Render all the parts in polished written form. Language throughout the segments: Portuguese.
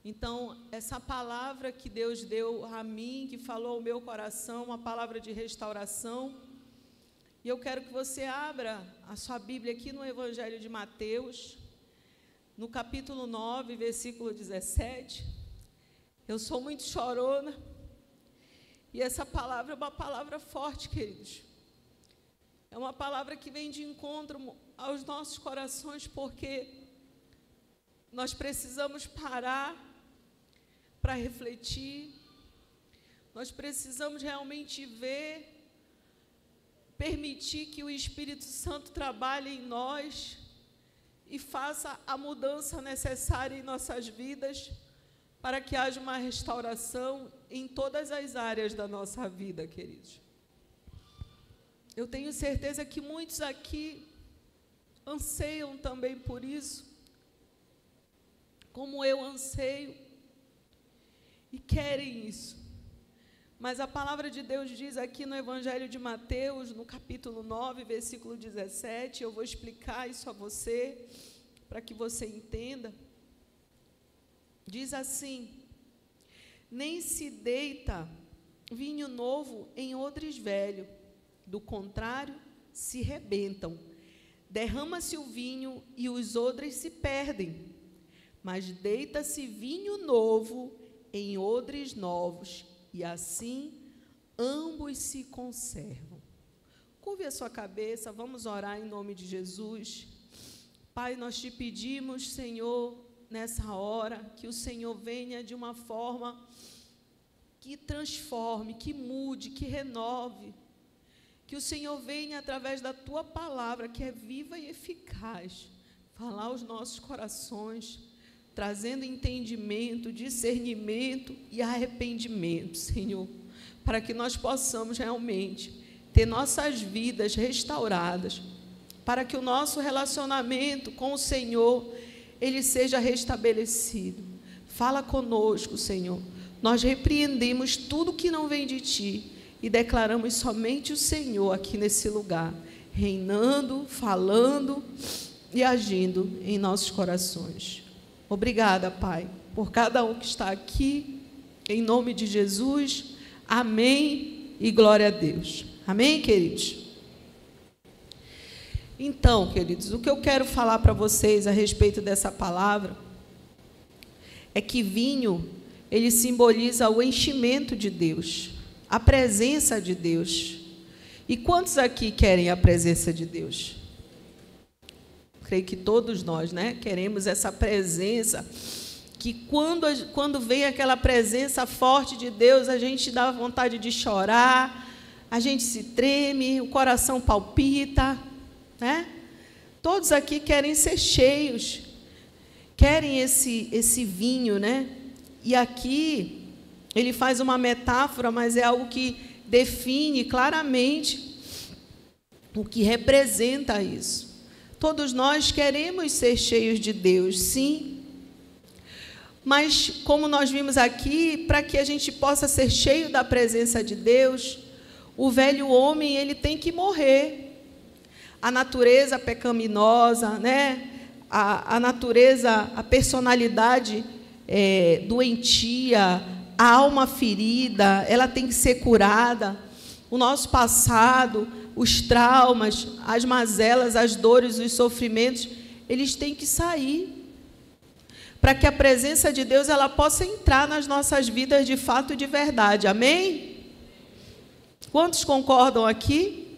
Então, essa palavra que Deus deu a mim, que falou ao meu coração, uma palavra de restauração, e eu quero que você abra a sua Bíblia aqui no Evangelho de Mateus, no capítulo 9, versículo 17. Eu sou muito chorona, e essa palavra é uma palavra forte, queridos. É uma palavra que vem de encontro aos nossos corações, porque nós precisamos parar para refletir, nós precisamos realmente ver, permitir que o Espírito Santo trabalhe em nós e faça a mudança necessária em nossas vidas, para que haja uma restauração em todas as áreas da nossa vida, queridos. Eu tenho certeza que muitos aqui anseiam também por isso, como eu anseio, e querem isso. Mas a palavra de Deus diz aqui no Evangelho de Mateus, no capítulo 9, versículo 17, eu vou explicar isso a você, para que você entenda. Diz assim: nem se deita vinho novo em odres velho, do contrário, se rebentam. Derrama-se o vinho e os odres se perdem, mas deita-se vinho novo em odres novos, e assim ambos se conservam. Curve a sua cabeça, vamos orar em nome de Jesus. Pai, nós te pedimos, Senhor, nessa hora, que o Senhor venha de uma forma que transforme, que mude, que renove, que o Senhor venha através da tua palavra, que é viva e eficaz, falar aos nossos corações, trazendo entendimento, discernimento e arrependimento, Senhor, para que nós possamos realmente ter nossas vidas restauradas, para que o nosso relacionamento com o Senhor, ele seja restabelecido. Fala conosco, Senhor. Nós repreendemos tudo que não vem de Ti e declaramos somente o Senhor aqui nesse lugar, reinando, falando e agindo em nossos corações. Obrigada, Pai, por cada um que está aqui, em nome de Jesus. Amém e glória a Deus. Amém, queridos? Então, queridos, o que eu quero falar para vocês a respeito dessa palavra é que vinho, ele simboliza o enchimento de Deus, a presença de Deus. E quantos aqui querem a presença de Deus? Creio que todos nós, né, queremos essa presença, que quando vem aquela presença forte de Deus, a gente dá vontade de chorar, a gente se treme, o coração palpita, né? Todos aqui querem ser cheios, querem esse vinho, né? E aqui ele faz uma metáfora, mas é algo que define claramente o que representa isso. Todos nós queremos ser cheios de Deus, sim. Mas, como nós vimos aqui, para que a gente possa ser cheio da presença de Deus, o velho homem, ele tem que morrer. A natureza pecaminosa, né? A natureza, a personalidade doentia, a alma ferida, ela tem que ser curada. O nosso passado, os traumas, as mazelas, as dores, os sofrimentos, eles têm que sair, para que a presença de Deus ela possa entrar nas nossas vidas de fato e de verdade. Amém? Quantos concordam aqui?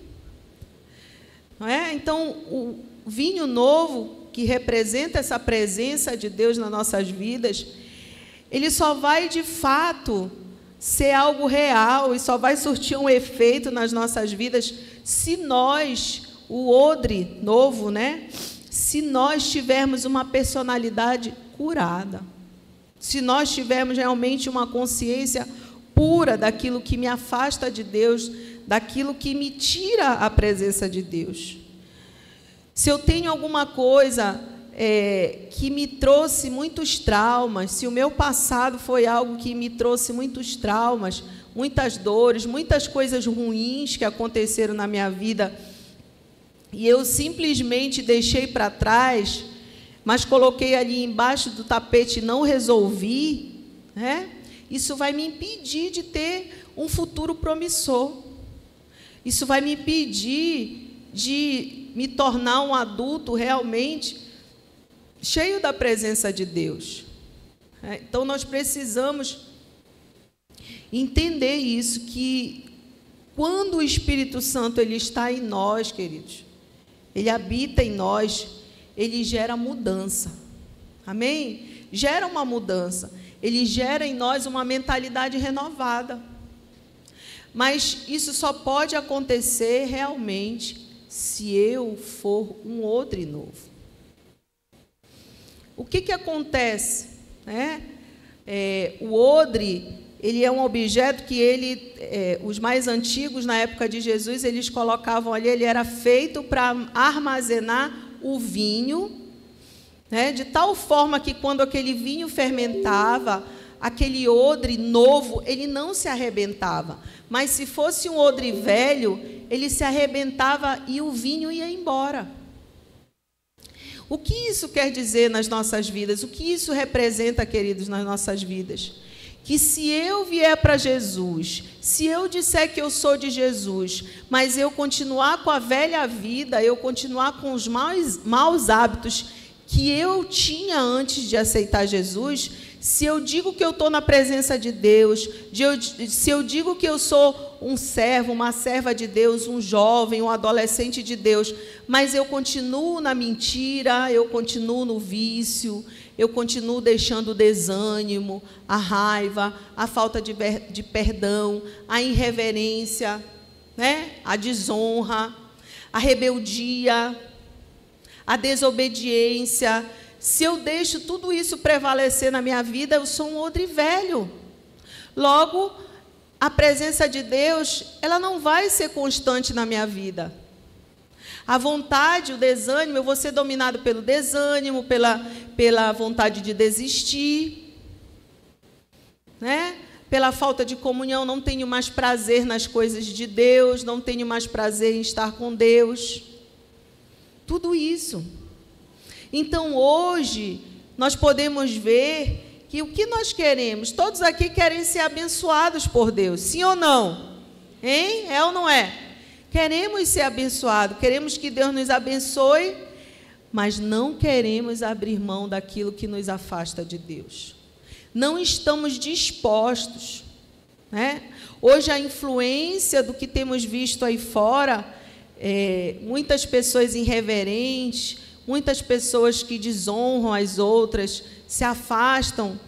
Não é? Então, o vinho novo, que representa essa presença de Deus nas nossas vidas, ele só vai de fato ser algo real e só vai surtir um efeito nas nossas vidas se nós, o odre novo, né? Se nós tivermos uma personalidade curada, se nós tivermos realmente uma consciência pura daquilo que me afasta de Deus, daquilo que me tira a presença de Deus. Se eu tenho alguma coisa que me trouxe muitos traumas, se o meu passado foi algo que me trouxe muitos traumas, muitas dores, muitas coisas ruins que aconteceram na minha vida, e eu simplesmente deixei para trás, mas coloquei ali embaixo do tapete e não resolvi, né? Isso vai me impedir de ter um futuro promissor. Isso vai me impedir de me tornar um adulto realmente cheio da presença de Deus. Então, nós precisamos entender isso, que quando o Espírito Santo ele está em nós, queridos, ele habita em nós, ele gera mudança. Amém? Gera uma mudança. Ele gera em nós uma mentalidade renovada. Mas isso só pode acontecer realmente se eu for um odre novo. O que acontece? O odre, ele é um objeto que os mais antigos, na época de Jesus, eles colocavam ali, ele era feito para armazenar o vinho, de tal forma que quando aquele vinho fermentava, aquele odre novo, ele não se arrebentava. Mas se fosse um odre velho, ele se arrebentava e o vinho ia embora. O que isso quer dizer nas nossas vidas? O que isso representa, queridos, nas nossas vidas? Que se eu vier para Jesus, se eu disser que eu sou de Jesus, mas eu continuar com a velha vida, eu continuar com os maus hábitos que eu tinha antes de aceitar Jesus, se eu digo que eu estou na presença de Deus, se eu digo que eu sou um servo, uma serva de Deus, um jovem, um adolescente de Deus, mas eu continuo na mentira, eu continuo no vício, eu continuo deixando o desânimo, a raiva, a falta de perdão, a irreverência, a desonra, a rebeldia, a desobediência. Se eu deixo tudo isso prevalecer na minha vida, eu sou um odre velho. Logo, a presença de Deus, ela não vai ser constante na minha vida. A vontade, o desânimo, eu vou ser dominado pelo desânimo, pela vontade de desistir, pela falta de comunhão, não tenho mais prazer nas coisas de Deus, não tenho mais prazer em estar com Deus. Tudo isso. Então, hoje, nós podemos ver que o que nós queremos, todos aqui querem ser abençoados por Deus, sim ou não? Hein? É ou não é? Queremos ser abençoados, queremos que Deus nos abençoe, mas não queremos abrir mão daquilo que nos afasta de Deus. Não estamos dispostos. Hoje, a influência do que temos visto aí fora, muitas pessoas irreverentes, muitas pessoas que desonram as outras, se afastam,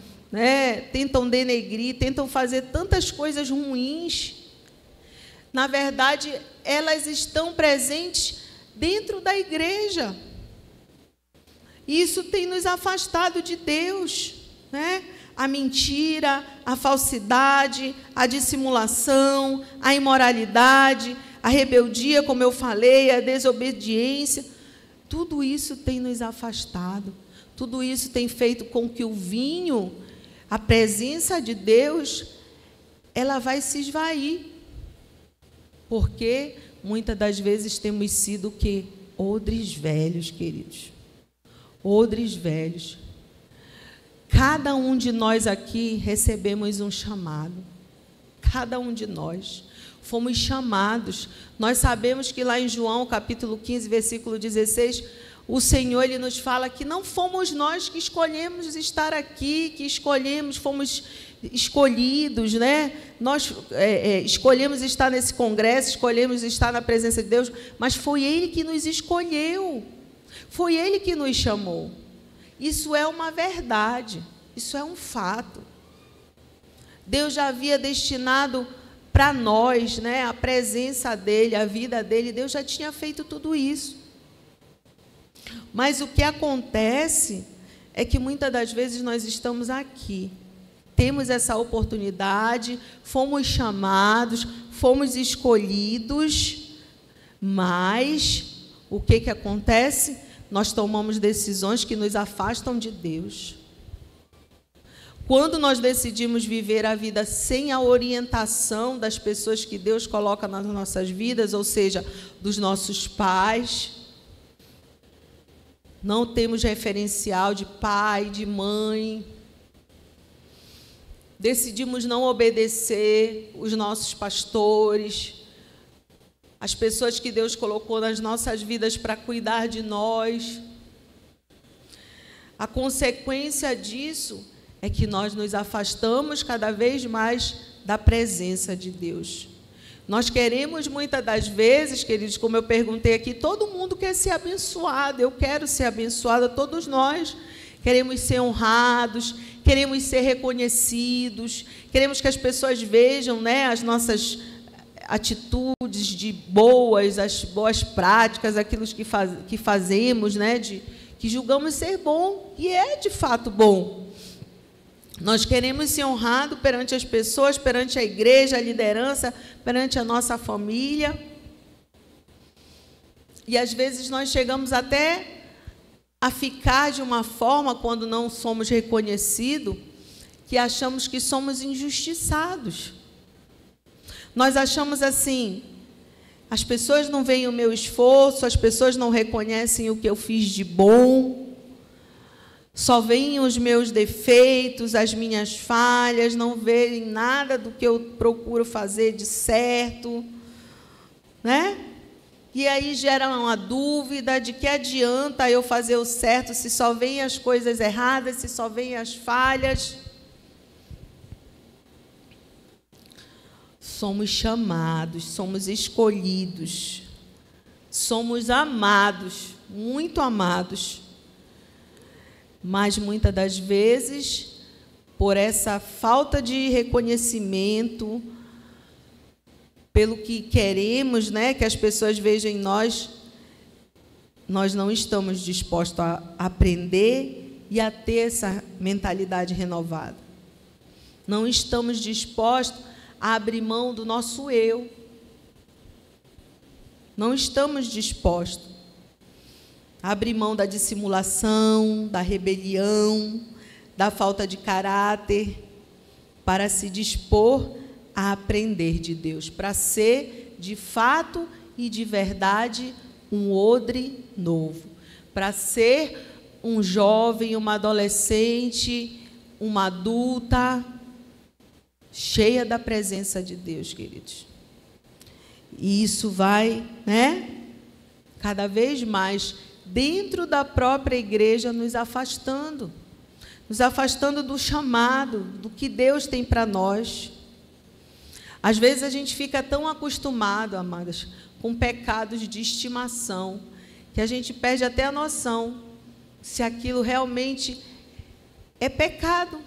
tentam denegrir, tentam fazer tantas coisas ruins. Na verdade, elas estão presentes dentro da igreja. Isso tem nos afastado de Deus, A mentira, a falsidade, a dissimulação, a imoralidade, a rebeldia, como eu falei, a desobediência. Tudo isso tem nos afastado. Tudo isso tem feito com que o vinho, a presença de Deus, ela vai se esvair. Porque muitas das vezes temos sido o quê? Odres velhos, queridos. Odres velhos. Cada um de nós aqui recebemos um chamado. Cada um de nós. Fomos chamados. Nós sabemos que lá em João, capítulo 15, versículo 16, o Senhor ele nos fala que não fomos nós que escolhemos estar aqui, fomos escolhidos, Nós escolhemos estar nesse congresso, escolhemos estar na presença de Deus, mas foi Ele que nos escolheu, foi Ele que nos chamou. Isso é uma verdade, isso é um fato. Deus já havia destinado para nós, a presença dEle, a vida dEle, Deus já tinha feito tudo isso. Mas o que acontece é que muitas das vezes nós estamos aqui, temos essa oportunidade, fomos chamados, fomos escolhidos, mas o que acontece? Nós tomamos decisões que nos afastam de Deus. Quando nós decidimos viver a vida sem a orientação das pessoas que Deus coloca nas nossas vidas, ou seja, dos nossos pais, não temos referencial de pai, de mãe. Decidimos não obedecer os nossos pastores, as pessoas que Deus colocou nas nossas vidas para cuidar de nós. A consequência disso é que nós nos afastamos cada vez mais da presença de Deus. Nós queremos, muitas das vezes, queridos, como eu perguntei aqui, todo mundo quer ser abençoado, eu quero ser abençoada, todos nós queremos ser honrados, queremos ser reconhecidos, queremos que as pessoas vejam, né, as nossas atitudes de boas, as boas práticas, aquilo que fazemos, né, que julgamos ser bom, e é de fato bom. Nós queremos ser honrados perante as pessoas, perante a igreja, a liderança, perante a nossa família. E às vezes nós chegamos até a ficar de uma forma, quando não somos reconhecidos, que achamos que somos injustiçados. Nós achamos assim, as pessoas não veem o meu esforço, as pessoas não reconhecem o que eu fiz de bom, só veem os meus defeitos, as minhas falhas, não veem nada do que eu procuro fazer de certo, né? E aí gera uma dúvida de que adianta eu fazer o certo se só vêm as coisas erradas, se só vêm as falhas. Somos chamados, somos escolhidos, somos amados, muito amados. Mas muitas das vezes, por essa falta de reconhecimento, pelo que queremos, né, que as pessoas vejam em nós, nós não estamos dispostos a aprender e a ter essa mentalidade renovada. Não estamos dispostos a abrir mão do nosso eu. Não estamos dispostos a abrir mão da dissimulação, da rebelião, da falta de caráter, para se dispor a aprender de Deus, para ser, de fato e de verdade, um odre novo, para ser um jovem, uma adolescente, uma adulta, cheia da presença de Deus, queridos. E isso vai, né, cada vez mais, dentro da própria igreja, nos afastando do chamado, do que Deus tem para nós. Às vezes a gente fica tão acostumado, amadas, com pecados de estimação, que a gente perde até a noção se aquilo realmente é pecado.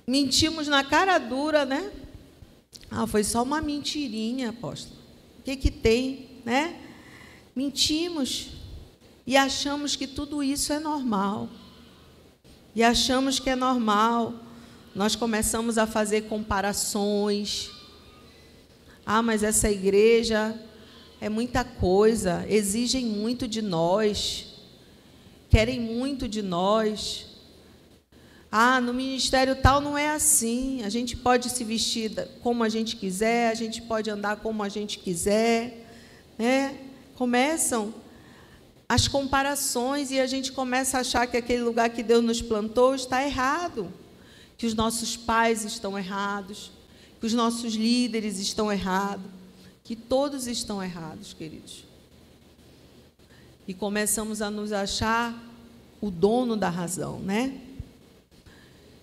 Mentimos na cara dura, né? Ah, foi só uma mentirinha, apóstolo. O que tem, né? Mentimos e achamos que tudo isso é normal. E achamos que é normal. Nós começamos a fazer comparações. Ah, mas essa igreja é muita coisa, exigem muito de nós, querem muito de nós. Ah, no ministério tal não é assim, a gente pode se vestir como a gente quiser, a gente pode andar como a gente quiser, né? Começam as comparações e a gente começa a achar que aquele lugar que Deus nos plantou está errado, que os nossos pais estão errados, que os nossos líderes estão errados, que todos estão errados, queridos. E começamos a nos achar o dono da razão, né?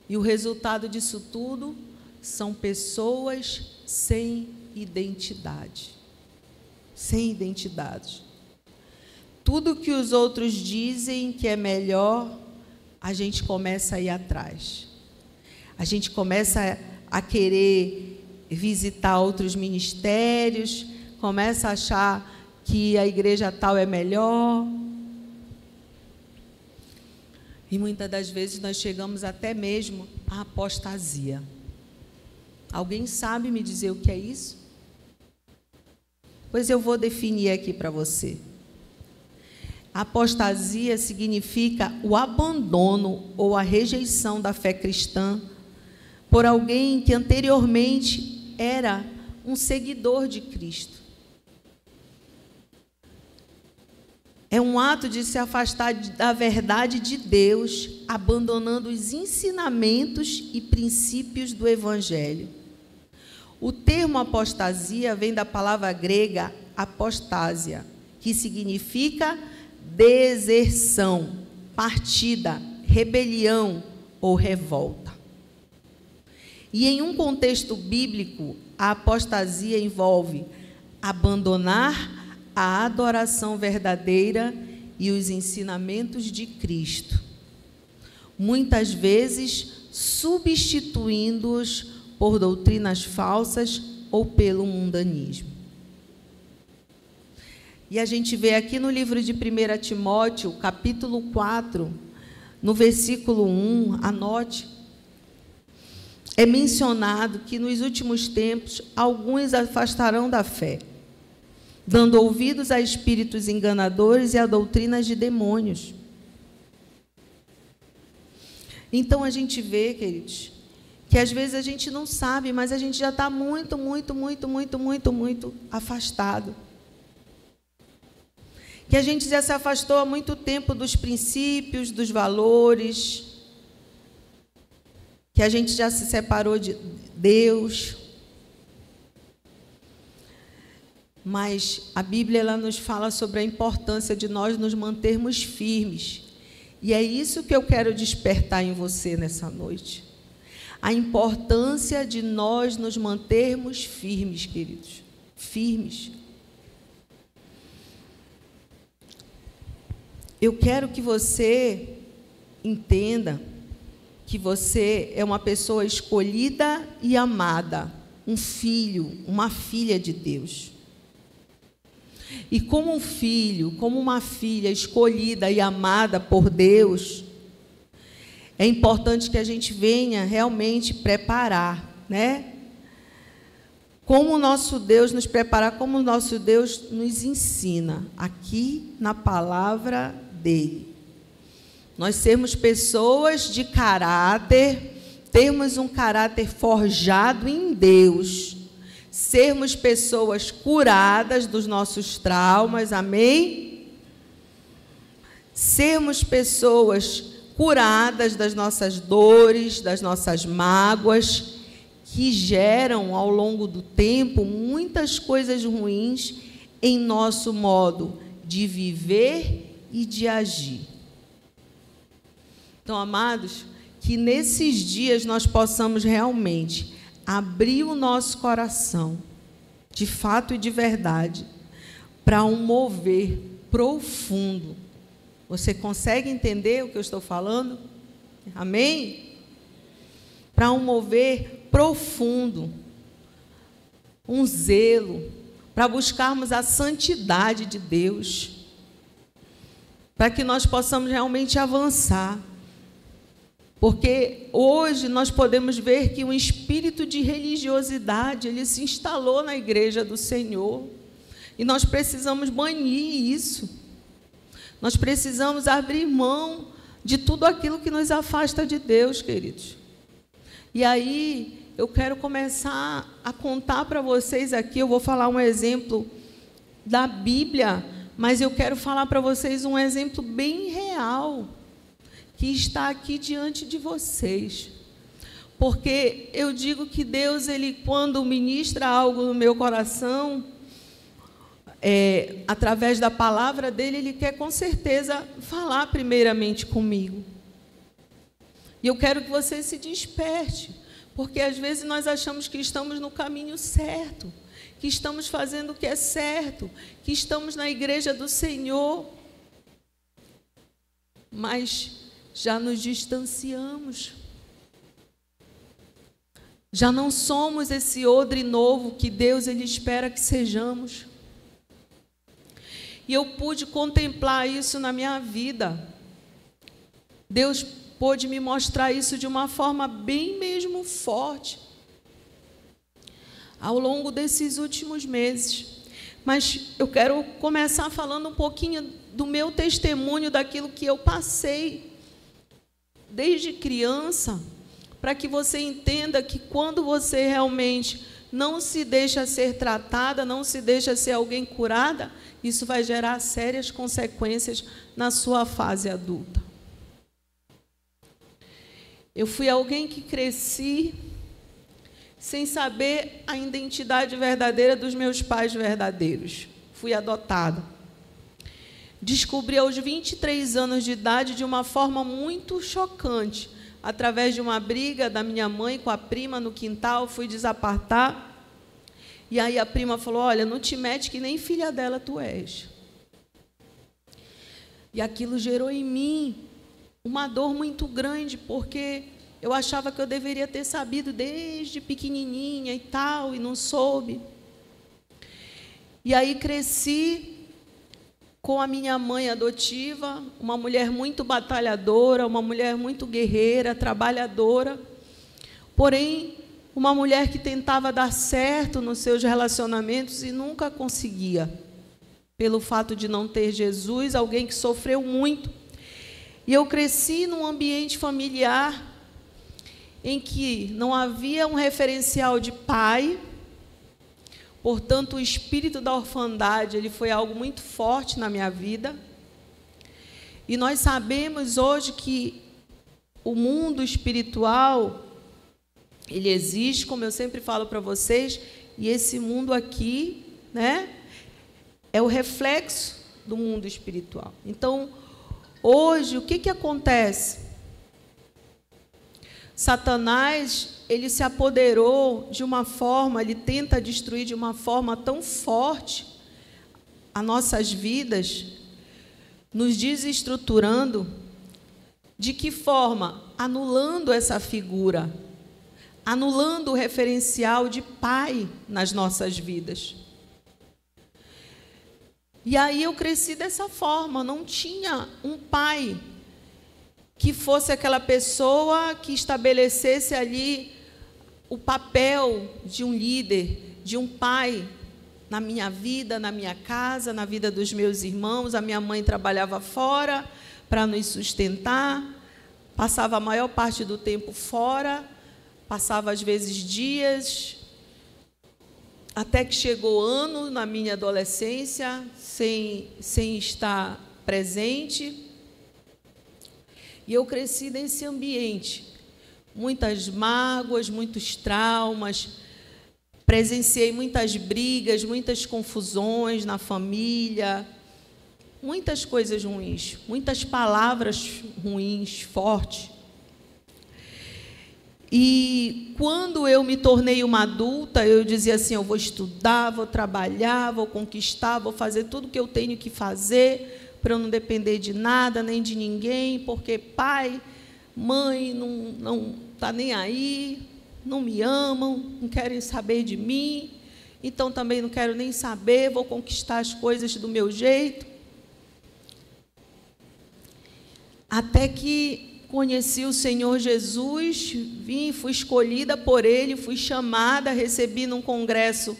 E o resultado disso tudo são pessoas sem identidade. Sem identidade. Tudo que os outros dizem que é melhor, a gente começa a ir atrás. A gente começa a querer visitar outros ministérios, começa a achar que a igreja tal é melhor. E muitas das vezes nós chegamos até mesmo à apostasia. Alguém sabe me dizer o que é isso? Pois eu vou definir aqui para você. Apostasia significa o abandono ou a rejeição da fé cristã por alguém que anteriormente era um seguidor de Cristo. É um ato de se afastar da verdade de Deus, abandonando os ensinamentos e princípios do Evangelho. O termo apostasia vem da palavra grega apostásia, que significa deserção, partida, rebelião ou revolta. E em um contexto bíblico, a apostasia envolve abandonar a adoração verdadeira e os ensinamentos de Cristo, muitas vezes substituindo-os por doutrinas falsas ou pelo mundanismo. E a gente vê aqui no livro de 1 Timóteo, capítulo 4, no versículo 1, anote, é mencionado que nos últimos tempos alguns afastarão da fé, dando ouvidos a espíritos enganadores e a doutrinas de demônios. Então, a gente vê, queridos, que às vezes a gente não sabe, mas a gente já está muito afastado. Que a gente já se afastou há muito tempo dos princípios, dos valores, que a gente já se separou de Deus. Mas a Bíblia ela nos fala sobre a importância de nós nos mantermos firmes. E é isso que eu quero despertar em você nessa noite. A importância de nós nos mantermos firmes, queridos. Firmes. Eu quero que você entenda que você é uma pessoa escolhida e amada, um filho, uma filha de Deus. E como um filho, como uma filha escolhida e amada por Deus, é importante que a gente venha realmente preparar, né? Como o nosso Deus nos preparar, como o nosso Deus nos ensina aqui na palavra dele. Nós sermos pessoas de caráter, termos um caráter forjado em Deus, sermos pessoas curadas dos nossos traumas, amém? Sermos pessoas curadas das nossas dores, das nossas mágoas, que geram ao longo do tempo muitas coisas ruins em nosso modo de viver e de agir. Então, amados, que nesses dias nós possamos realmente abrir o nosso coração, de fato e de verdade, para um mover profundo. Você consegue entender o que eu estou falando? Amém? Para um mover profundo, um zelo, para buscarmos a santidade de Deus, para que nós possamos realmente avançar. Porque hoje nós podemos ver que um espírito de religiosidade, ele se instalou na igreja do Senhor. E nós precisamos banir isso. Nós precisamos abrir mão de tudo aquilo que nos afasta de Deus, queridos. E aí, eu quero começar a contar para vocês aqui, eu vou falar um exemplo da Bíblia, mas eu quero falar para vocês um exemplo bem real, que está aqui diante de vocês. Porque eu digo que Deus, ele, quando ministra algo no meu coração, através da palavra dele, ele quer com certeza falar primeiramente comigo. E eu quero que você se desperte, porque às vezes nós achamos que estamos no caminho certo, que estamos fazendo o que é certo, que estamos na igreja do Senhor, mas já nos distanciamos. Já não somos esse odre novo que Deus ele espera que sejamos. E eu pude contemplar isso na minha vida. Deus pôde me mostrar isso de uma forma bem mesmo forte ao longo desses últimos meses. Mas eu quero começar falando um pouquinho do meu testemunho, daquilo que eu passei desde criança, para que você entenda que quando você realmente não se deixa ser tratada, não se deixa ser alguém curada, isso vai gerar sérias consequências na sua fase adulta. Eu fui alguém que cresci sem saber a identidade verdadeira dos meus pais verdadeiros. Fui adotada. Descobri aos 23 anos de idade de uma forma muito chocante. Através de uma briga da minha mãe com a prima no quintal, fui desapartar. E aí a prima falou, olha, não te mete que nem filha dela tu és. E aquilo gerou em mim uma dor muito grande, porque eu achava que eu deveria ter sabido desde pequenininha e tal, e não soube. E aí cresci com a minha mãe adotiva, uma mulher muito batalhadora, uma mulher muito guerreira, trabalhadora, porém, uma mulher que tentava dar certo nos seus relacionamentos e nunca conseguia, pelo fato de não ter Jesus, alguém que sofreu muito. E eu cresci num ambiente familiar em que não havia um referencial de pai. Portanto, o espírito da orfandade, ele foi algo muito forte na minha vida. E nós sabemos hoje que o mundo espiritual, ele existe, como eu sempre falo para vocês, e esse mundo aqui, né, é o reflexo do mundo espiritual. Então, hoje, o que acontece? Satanás, ele se apoderou de uma forma, ele tenta destruir de uma forma tão forte as nossas vidas, nos desestruturando. De que forma? Anulando essa figura, anulando o referencial de pai nas nossas vidas. E aí eu cresci dessa forma, não tinha um pai que fosse aquela pessoa que estabelecesse ali o papel de um líder, de um pai na minha vida, na minha casa, na vida dos meus irmãos. A minha mãe trabalhava fora para nos sustentar, passava a maior parte do tempo fora, passava às vezes dias, até que chegou ano na minha adolescência, sem estar presente. E eu cresci nesse ambiente, muitas mágoas, muitos traumas, presenciei muitas brigas, muitas confusões na família, muitas coisas ruins, muitas palavras ruins, fortes. E quando eu me tornei uma adulta, eu dizia assim, eu vou estudar, vou trabalhar, vou conquistar, vou fazer tudo o que eu tenho que fazer, para eu não depender de nada, nem de ninguém, porque pai, mãe não está nem aí, não me amam, não querem saber de mim, então também não quero nem saber, vou conquistar as coisas do meu jeito. Até que conheci o Senhor Jesus, vim, fui escolhida por Ele, fui chamada, recebi num congresso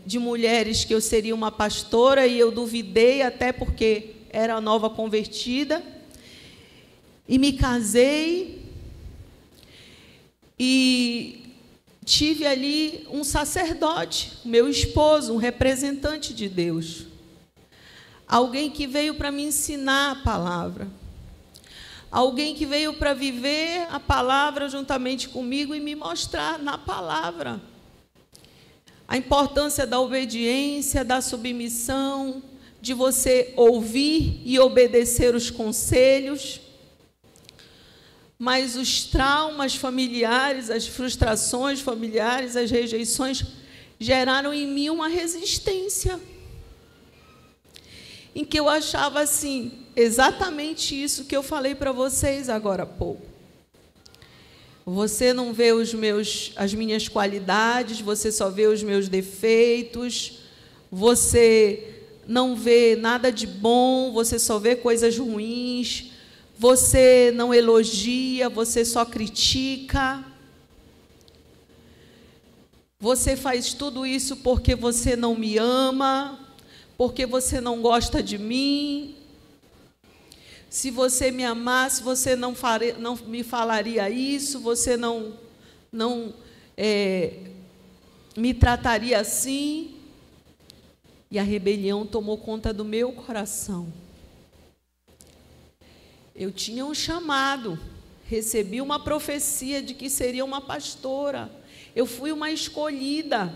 de mulheres que eu seria uma pastora, e eu duvidei, até porque era nova convertida, e me casei, e tive ali um sacerdote, meu esposo, um representante de Deus, alguém que veio para me ensinar a palavra, alguém que veio para viver a palavra juntamente comigo e me mostrar na palavra a importância da obediência, da submissão, de você ouvir e obedecer os conselhos. Mas os traumas familiares, as frustrações familiares, as rejeições, geraram em mim uma resistência, em que eu achava assim, exatamente isso que eu falei para vocês agora há pouco. Você não vê as minhas qualidades, você só vê os meus defeitos, você não vê nada de bom, você só vê coisas ruins, você não elogia, você só critica. Você faz tudo isso porque você não me ama, porque você não gosta de mim. Se você me amasse, você não me falaria isso, você não me trataria assim. E a rebelião tomou conta do meu coração. Eu tinha um chamado, recebi uma profecia de que seria uma pastora. Eu fui uma escolhida.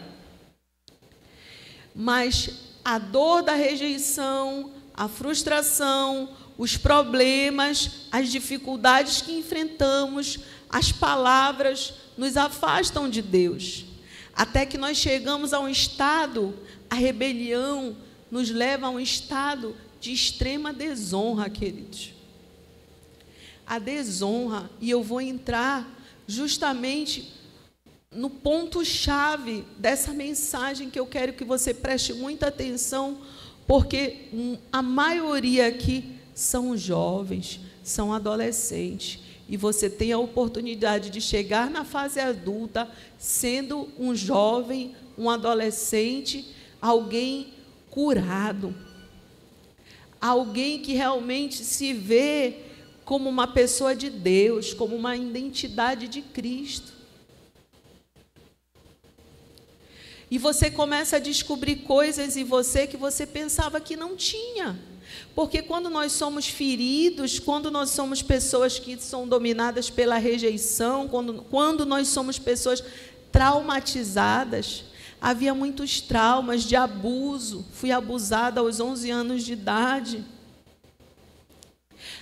Mas a dor da rejeição, a frustração, os problemas, as dificuldades que enfrentamos, as palavras nos afastam de Deus. Até que nós chegamos a um estado, a rebelião nos leva a um estado de extrema desonra, queridos. A desonra, e eu vou entrar justamente no ponto-chave dessa mensagem que eu quero que você preste muita atenção, porque a maioria aqui são jovens, são adolescentes, e você tem a oportunidade de chegar na fase adulta sendo um jovem, um adolescente, alguém curado, alguém que realmente se vê como uma pessoa de Deus, como uma identidade de Cristo. E você começa a descobrir coisas em você que você pensava que não tinha. Porque quando nós somos feridos, quando nós somos pessoas que são dominadas pela rejeição, quando nós somos pessoas traumatizadas, havia muitos traumas de abuso. Fui abusada aos 11 anos de idade.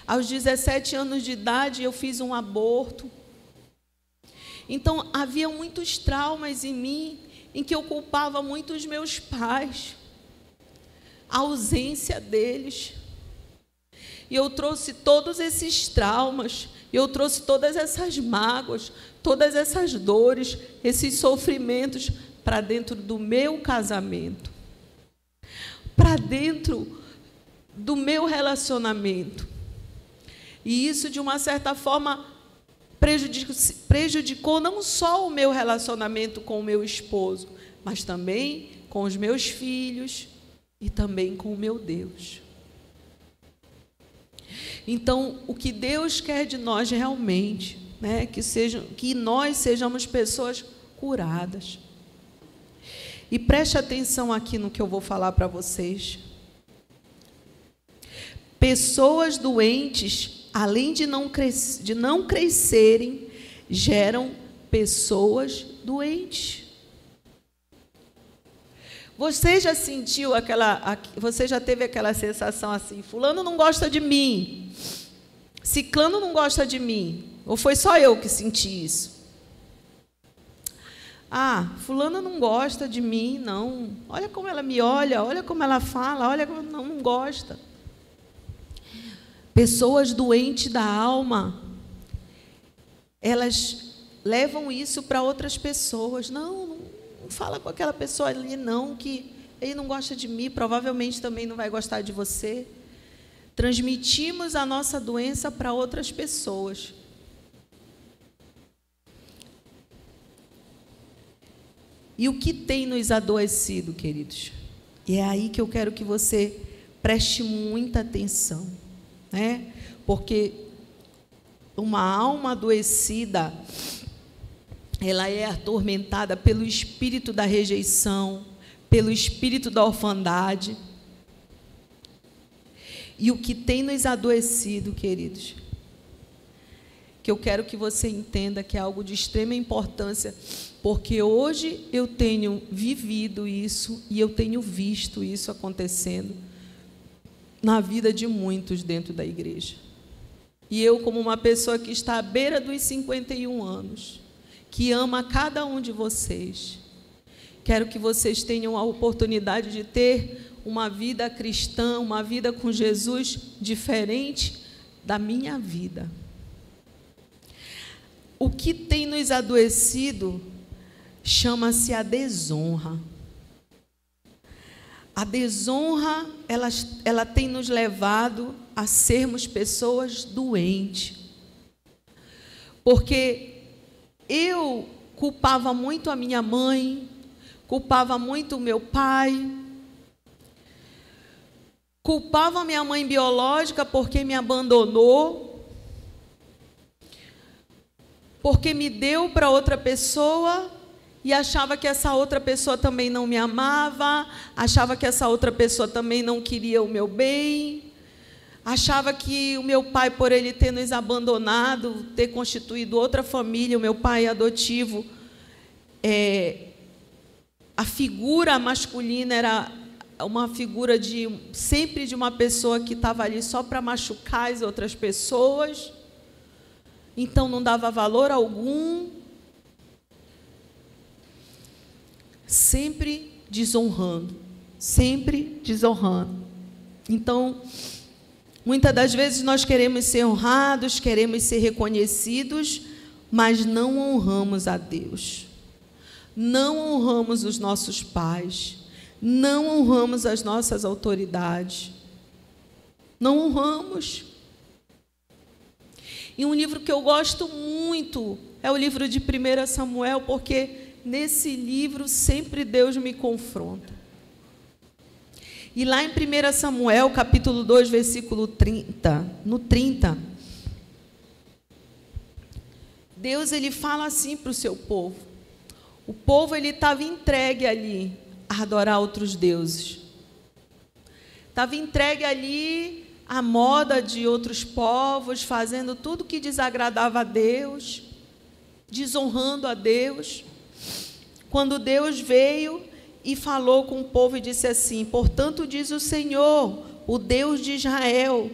Aos 17 anos de idade, eu fiz um aborto. Então, havia muitos traumas em mim, em que eu culpava muito os meus pais, a ausência deles. E eu trouxe todos esses traumas, eu trouxe todas essas mágoas, todas essas dores, esses sofrimentos para dentro do meu casamento, para dentro do meu relacionamento. E isso, de uma certa forma, prejudicou não só o meu relacionamento com o meu esposo, mas também com os meus filhos e também com o meu Deus. Então, o que Deus quer de nós realmente, né, que nós sejamos pessoas curadas. E preste atenção aqui no que eu vou falar para vocês. Pessoas doentes, além de não crescerem, geram pessoas doentes. Você já sentiu você já teve aquela sensação assim, fulano não gosta de mim, ciclano não gosta de mim, ou foi só eu que senti isso? Ah, fulano não gosta de mim, não, olha como ela me olha, olha como ela fala, olha como não gosta. Pessoas doentes da alma, elas levam isso para outras pessoas. Não fala com aquela pessoa ali, não, que ele não gosta de mim, provavelmente também não vai gostar de você. Transmitimos a nossa doença para outras pessoas. E o que tem nos adoecido, queridos? E é aí que eu quero que você preste muita atenção, né? Porque uma alma adoecida, ela é atormentada pelo espírito da rejeição, pelo espírito da orfandade. E o que tem nos adoecido, queridos, que eu quero que você entenda que é algo de extrema importância, porque hoje eu tenho vivido isso e eu tenho visto isso acontecendo na vida de muitos dentro da igreja. E eu, como uma pessoa que está à beira dos 51 anos, que ama cada um de vocês, quero que vocês tenham a oportunidade de ter uma vida cristã, uma vida com Jesus diferente da minha vida. O que tem nos adoecido chama-se a desonra. A desonra, ela tem nos levado a sermos pessoas doentes. Porque eu culpava muito a minha mãe, culpava muito o meu pai, culpava a minha mãe biológica porque me abandonou, porque me deu para outra pessoa, e achava que essa outra pessoa também não me amava, achava que essa outra pessoa também não queria o meu bem, achava que o meu pai, por ele ter nos abandonado, ter constituído outra família, o meu pai adotivo, a figura masculina era uma figura sempre de uma pessoa que estava ali só para machucar as outras pessoas, então não dava valor algum, sempre desonrando. Então, muitas das vezes nós queremos ser honrados, queremos ser reconhecidos, mas não honramos a Deus. Não honramos os nossos pais, não honramos as nossas autoridades. Não honramos. E um livro que eu gosto muito é o livro de 1 Samuel, porque nesse livro sempre Deus me confronta. E lá em 1 Samuel, capítulo 2, versículo 30, no 30, Deus ele fala assim para o seu povo. O povo ele estava entregue ali a adorar outros deuses. Estava entregue ali à moda de outros povos, fazendo tudo que desagradava a Deus, desonrando a Deus. Quando Deus veio e falou com o povo e disse assim: portanto, diz o Senhor, o Deus de Israel,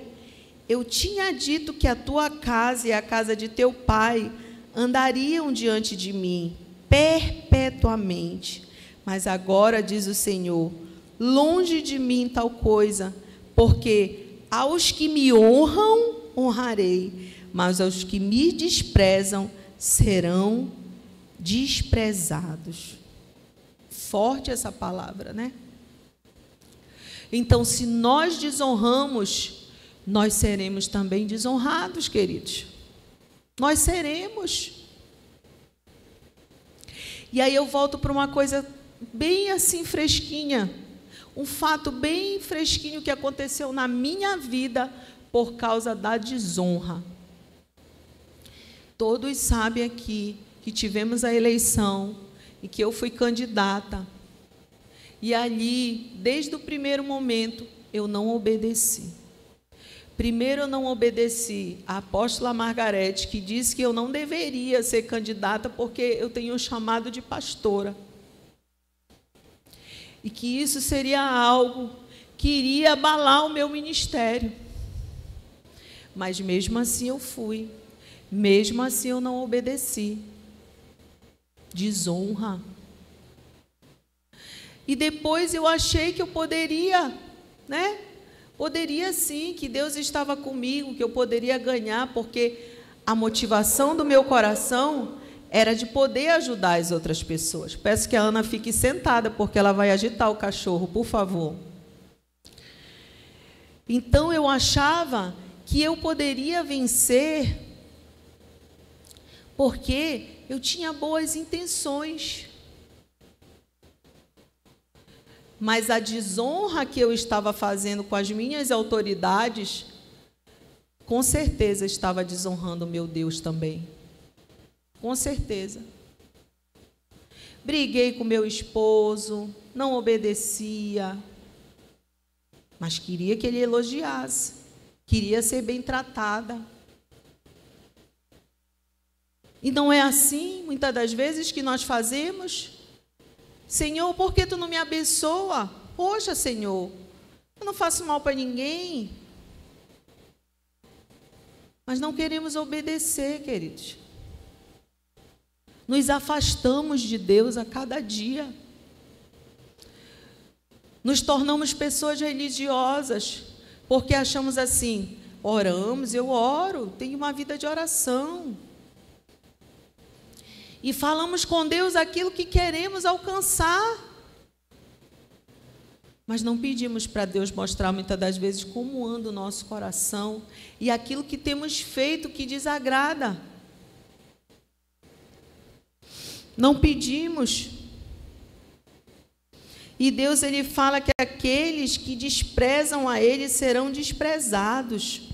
eu tinha dito que a tua casa e a casa de teu pai andariam diante de mim perpetuamente. Mas agora, diz o Senhor, longe de mim tal coisa, porque aos que me honram, honrarei, mas aos que me desprezam, serão desprezados. Forte essa palavra, né? Então, se nós desonramos, nós seremos também desonrados, queridos. Nós seremos. E aí eu volto para uma coisa bem assim fresquinha, um fato bem fresquinho que aconteceu na minha vida por causa da desonra. Todos sabem aqui que tivemos a eleição e que eu fui candidata. E ali, desde o primeiro momento, eu não obedeci. Primeiro, eu não obedeci à apóstola Margarete, que disse que eu não deveria ser candidata porque eu tenho um chamado de pastora. E que isso seria algo que iria abalar o meu ministério. Mas mesmo assim eu fui. Mesmo assim eu não obedeci. Desonra. E depois eu achei que eu poderia, né? Poderia sim, que Deus estava comigo, que eu poderia ganhar, porque a motivação do meu coração era de poder ajudar as outras pessoas. Peço que a Ana fique sentada, porque ela vai agitar o cachorro, por favor. Então eu achava que eu poderia vencer, porque eu tinha boas intenções. Mas a desonra que eu estava fazendo com as minhas autoridades, com certeza estava desonrando o meu Deus também. Com certeza. Briguei com meu esposo, não obedecia, mas queria que ele elogiasse, queria ser bem tratada. E não é assim, muitas das vezes, que nós fazemos? Senhor, por que tu não me abençoa? Poxa, Senhor, eu não faço mal para ninguém. Mas não queremos obedecer, queridos. Nos afastamos de Deus a cada dia. Nos tornamos pessoas religiosas, porque achamos assim, oramos, eu oro, tenho uma vida de oração. E falamos com Deus aquilo que queremos alcançar. Mas não pedimos para Deus mostrar muitas das vezes como anda o nosso coração e aquilo que temos feito que desagrada. Não pedimos. E Deus ele fala que aqueles que desprezam a Ele serão desprezados.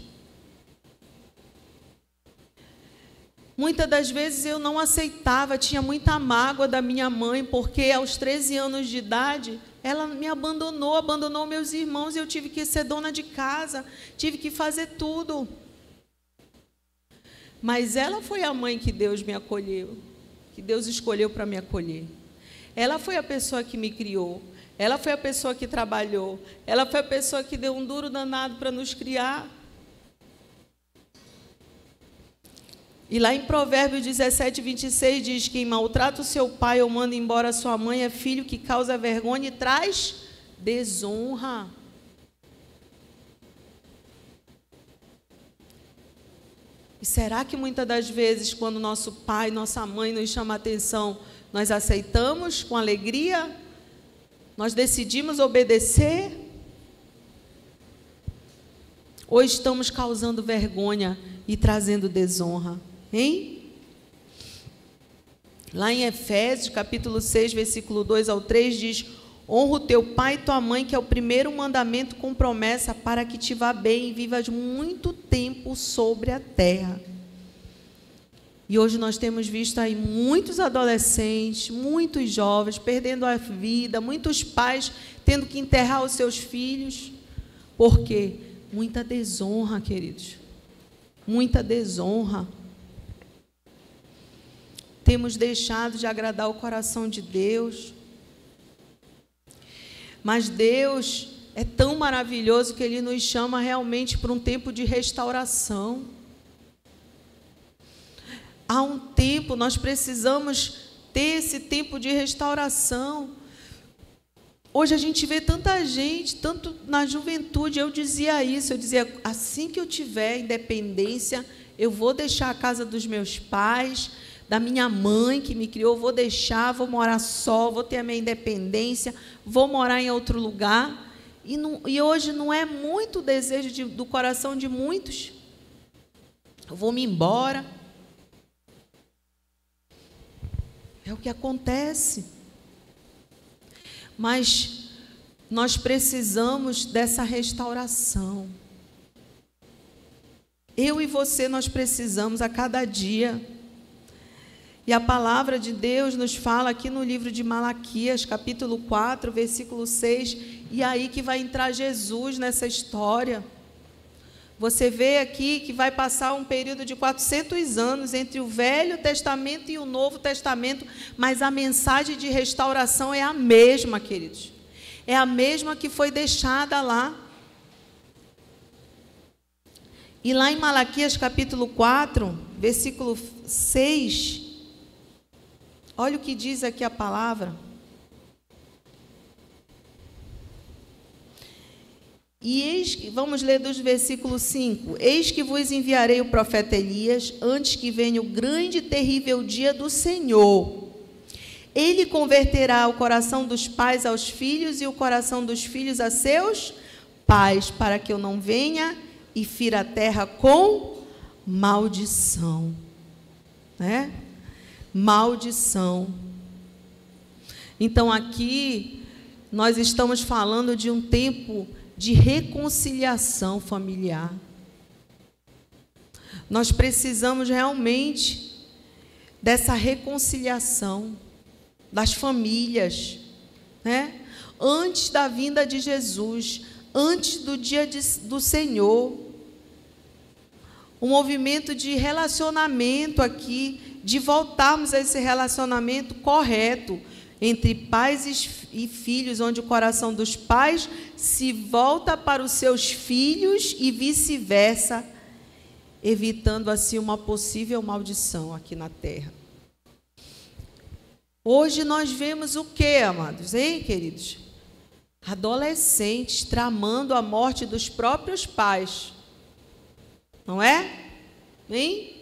Muitas das vezes eu não aceitava, tinha muita mágoa da minha mãe, porque aos 13 anos de idade, ela me abandonou meus irmãos, e eu tive que ser dona de casa, tive que fazer tudo. Mas ela foi a mãe que Deus me acolheu, que Deus escolheu para me acolher. Ela foi a pessoa que me criou, ela foi a pessoa que trabalhou, ela foi a pessoa que deu um duro danado para nos criar. E lá em Provérbios 17, 26, diz: quem maltrata o seu pai ou manda embora a sua mãe é filho que causa vergonha e traz desonra. E será que muitas das vezes, quando nosso pai, nossa mãe nos chama a atenção, nós aceitamos com alegria? Nós decidimos obedecer? Ou estamos causando vergonha e trazendo desonra? Hein? Lá em Efésios, capítulo 6, versículo 2 ao 3, diz: honra o teu pai e tua mãe, que é o primeiro mandamento com promessa, para que te vá bem e vivas muito tempo sobre a terra. E hoje nós temos visto aí muitos adolescentes, muitos jovens perdendo a vida, muitos pais tendo que enterrar os seus filhos. Por quê? Muita desonra, queridos. Muita desonra. Temos deixado de agradar o coração de Deus. Mas Deus é tão maravilhoso que Ele nos chama realmente para um tempo de restauração. Há um tempo, nós precisamos ter esse tempo de restauração. Hoje a gente vê tanta gente, tanto na juventude, eu dizia isso, eu dizia, assim que eu tiver independência, eu vou deixar a casa dos meus pais, da minha mãe que me criou, vou deixar, vou morar só, vou ter a minha independência, vou morar em outro lugar. E hoje não é muito o desejo do coração de muitos. Eu vou me embora. É o que acontece. Mas nós precisamos dessa restauração. Eu e você, nós precisamos a cada dia. E a palavra de Deus nos fala aqui no livro de Malaquias, capítulo 4, versículo 6, e aí que vai entrar Jesus nessa história. Você vê aqui que vai passar um período de 400 anos entre o Velho Testamento e o Novo Testamento, mas a mensagem de restauração é a mesma, queridos. É a mesma que foi deixada lá. E lá em Malaquias capítulo 4, versículo 6, olha o que diz aqui a palavra. E eis que, vamos ler dos versículos 5. Eis que vos enviarei o profeta Elias, antes que venha o grande e terrível dia do Senhor. Ele converterá o coração dos pais aos filhos e o coração dos filhos a seus pais, para que eu não venha e fira a terra com maldição. Né? Maldição. Então aqui nós estamos falando de um tempo de reconciliação familiar. Nós precisamos realmente dessa reconciliação das famílias, né? Antes da vinda de Jesus, antes do dia do Senhor. Um movimento de relacionamento aqui, de voltarmos a esse relacionamento correto entre pais e filhos, onde o coração dos pais se volta para os seus filhos e vice-versa, evitando assim uma possível maldição aqui na terra. Hoje nós vemos o que, amados, hein, queridos? Adolescentes tramando a morte dos próprios pais. Não é? Hein?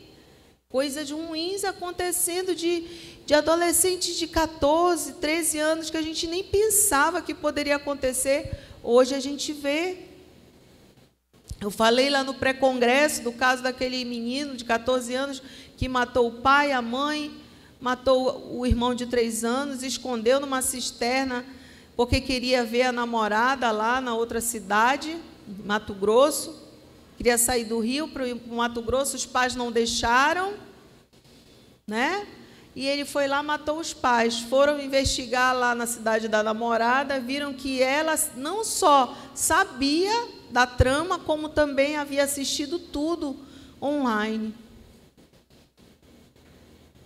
Coisas ruins acontecendo de adolescentes de 14, 13 anos que a gente nem pensava que poderia acontecer. Hoje a gente vê. Eu falei lá no pré-congresso do caso daquele menino de 14 anos que matou o pai, a mãe, matou o irmão de 3 anos, escondeu numa cisterna porque queria ver a namorada lá na outra cidade, Mato Grosso. Queria sair do Rio para o Mato Grosso, os pais não deixaram. né? E ele foi lá, matou os pais. Foram investigar lá na cidade da namorada, viram que ela não só sabia da trama, como também havia assistido tudo online,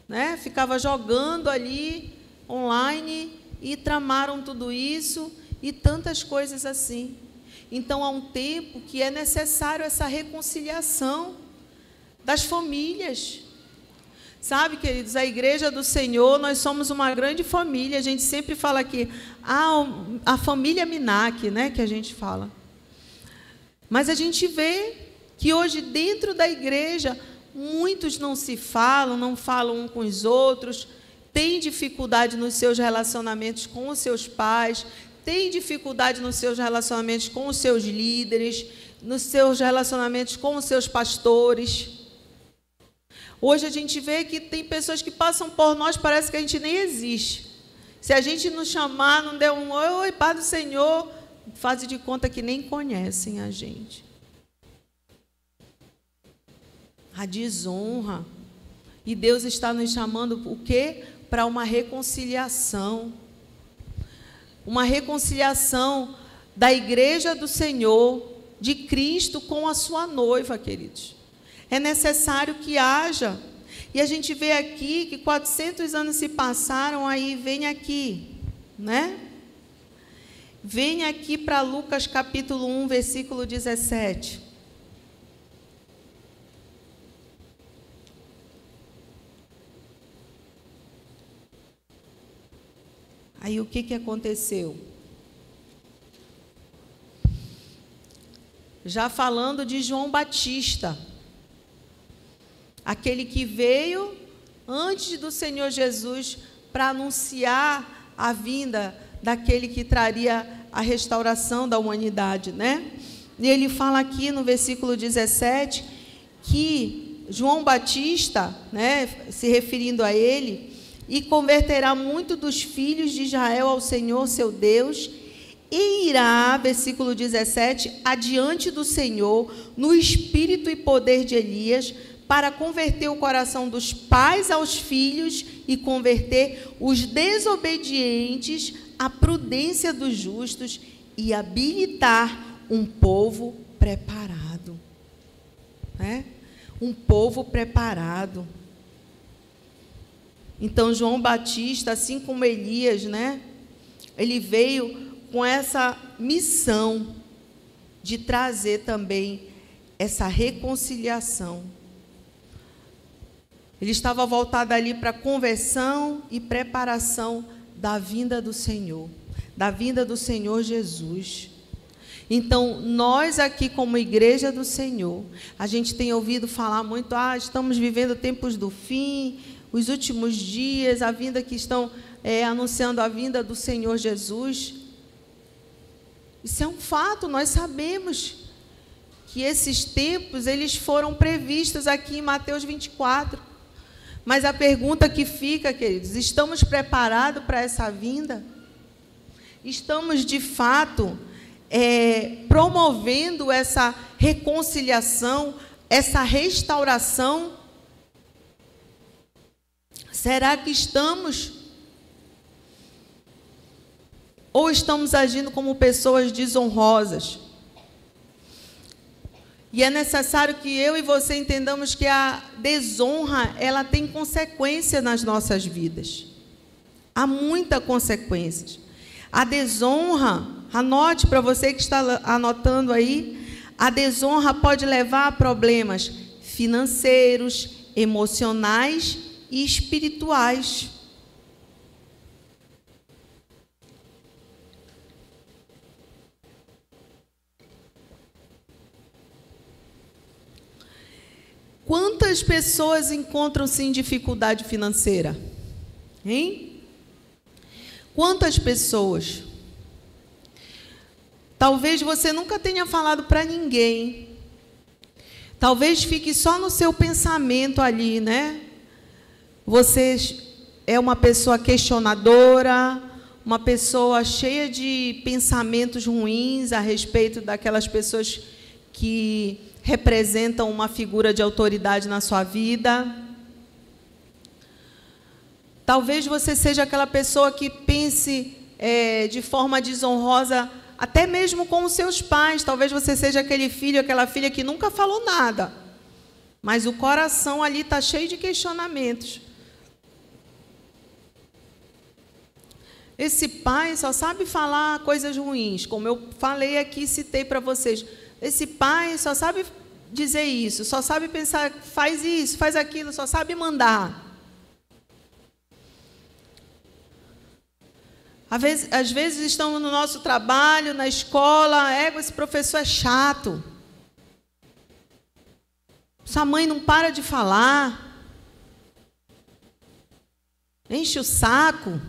né? Ficava jogando ali online e tramaram tudo isso e tantas coisas assim. Então, há um tempo que é necessário essa reconciliação das famílias. Sabe, queridos, a igreja do Senhor, nós somos uma grande família. A gente sempre fala aqui, a família Minac, né, que a gente fala. Mas a gente vê que hoje, dentro da igreja, muitos não se falam, não falam uns com os outros, têm dificuldade nos seus relacionamentos com os seus pais, têm dificuldade nos seus relacionamentos com os seus líderes, nos seus relacionamentos com os seus pastores. Hoje a gente vê que tem pessoas que passam por nós, parece que a gente nem existe. Se a gente não chamar, não der um oi, Pai do Senhor, fazem de conta que nem conhecem a gente. A desonra. E Deus está nos chamando o quê? Para uma reconciliação. Uma reconciliação da igreja do Senhor, de Cristo com a sua noiva, queridos. É necessário que haja. E a gente vê aqui que 400 anos se passaram, aí vem aqui, né? Vem aqui para Lucas capítulo 1, versículo 17. Aí o que aconteceu? Já falando de João Batista, aquele que veio antes do Senhor Jesus para anunciar a vinda daquele que traria a restauração da humanidade, né? E ele fala aqui no versículo 17 que João Batista, né, se referindo a ele, e converterá muito dos filhos de Israel ao Senhor seu Deus, e irá, versículo 17, adiante do Senhor, no espírito e poder de Elias, para converter o coração dos pais aos filhos e converter os desobedientes à prudência dos justos e habilitar um povo preparado. Né? Um povo preparado. Então, João Batista, assim como Elias, né, ele veio com essa missão de trazer também essa reconciliação. Ele estava voltado ali para a conversão e preparação da vinda do Senhor, da vinda do Senhor Jesus. Então, nós aqui como igreja do Senhor, a gente tem ouvido falar muito, estamos vivendo tempos do fim, os últimos dias, a vinda que estão anunciando a vinda do Senhor Jesus. Isso é um fato, nós sabemos que esses tempos, eles foram previstos aqui em Mateus 24. Mas a pergunta que fica, queridos, estamos preparados para essa vinda? Estamos, de fato, promovendo essa reconciliação, essa restauração? Será que estamos? Ou estamos agindo como pessoas desonrosas? E é necessário que eu e você entendamos que a desonra, ela tem consequência nas nossas vidas. Há muitas consequências. A desonra, anote para você que está anotando aí, a desonra pode levar a problemas financeiros, emocionais e espirituais. Quantas pessoas encontram-se em dificuldade financeira? Hein? Quantas pessoas? Talvez você nunca tenha falado para ninguém. Talvez fique só no seu pensamento ali, né? Você é uma pessoa questionadora, uma pessoa cheia de pensamentos ruins a respeito daquelas pessoas que representam uma figura de autoridade na sua vida. Talvez você seja aquela pessoa que pense de forma desonrosa, até mesmo com os seus pais. Talvez você seja aquele filho, aquela filha que nunca falou nada, mas o coração ali está cheio de questionamentos. Esse pai só sabe falar coisas ruins, como eu falei aqui, citei para vocês. Esse pai só sabe dizer isso, só sabe pensar, faz isso, faz aquilo, só sabe mandar. Às vezes estamos no nosso trabalho, na escola, esse professor é chato. Sua mãe não para de falar. Enche o saco.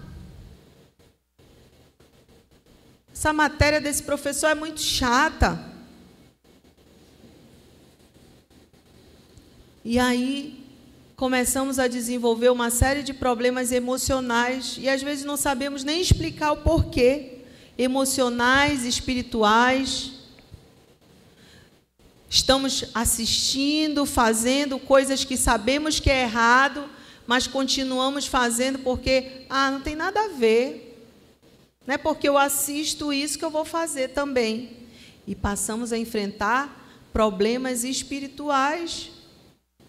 Essa matéria desse professor é muito chata. E aí começamos a desenvolver uma série de problemas emocionais e às vezes não sabemos nem explicar o porquê. Emocionais, espirituais. Estamos assistindo, fazendo coisas que sabemos que é errado, mas continuamos fazendo porque, não tem nada a ver. Não é porque eu assisto isso que eu vou fazer também. E passamos a enfrentar problemas espirituais,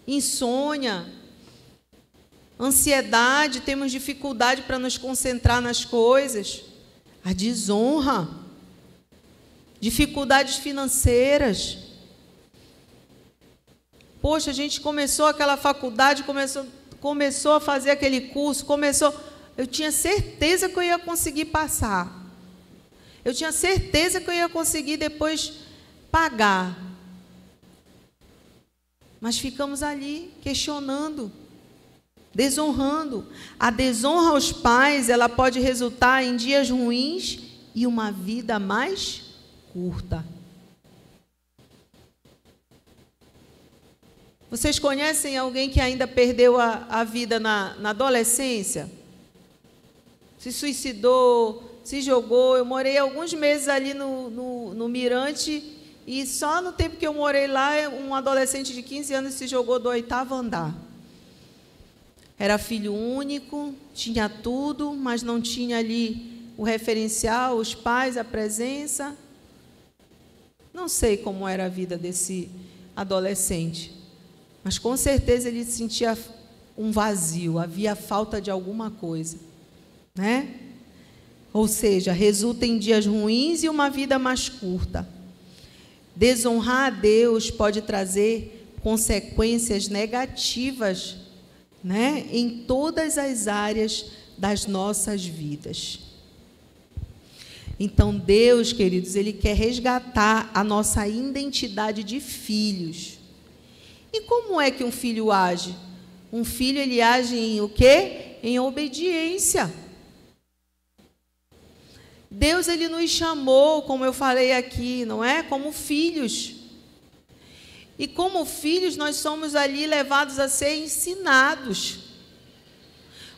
insônia, ansiedade, temos dificuldade para nos concentrar nas coisas, a desonra, dificuldades financeiras. Poxa, a gente começou aquela faculdade, começou a fazer aquele curso, eu tinha certeza que eu ia conseguir passar. Eu tinha certeza que eu ia conseguir depois pagar. Mas ficamos ali questionando, desonrando. A desonra aos pais, ela pode resultar em dias ruins e uma vida mais curta. Vocês conhecem alguém que ainda perdeu a vida na adolescência? Se suicidou, se jogou. Eu morei alguns meses ali no Mirante e só no tempo que eu morei lá, um adolescente de 15 anos se jogou do 8º andar. Era filho único, tinha tudo, mas não tinha ali o referencial, os pais, a presença. Não sei como era a vida desse adolescente, mas com certeza ele sentia um vazio, havia falta de alguma coisa, né? Ou seja, resulta em dias ruins e uma vida mais curta. Desonrar a Deus pode trazer consequências negativas, né, em todas as áreas das nossas vidas. Então, Deus, queridos, Ele quer resgatar a nossa identidade de filhos. E como é que um filho age? Um filho, ele age em o quê? Em obediência. Deus, Ele nos chamou, como eu falei aqui, não é? Como filhos. E como filhos, nós somos ali levados a ser ensinados.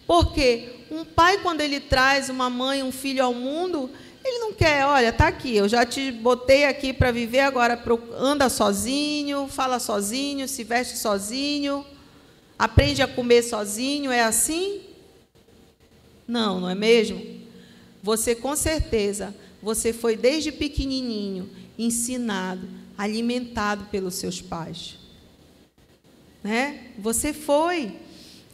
Porque um pai, quando ele traz uma mãe, um filho ao mundo, ele não quer, olha, está aqui, eu já te botei aqui para viver, agora anda sozinho, fala sozinho, se veste sozinho, aprende a comer sozinho, é assim? Não, não é mesmo? Você, com certeza, você foi desde pequenininho ensinado, alimentado pelos seus pais, né? Você foi.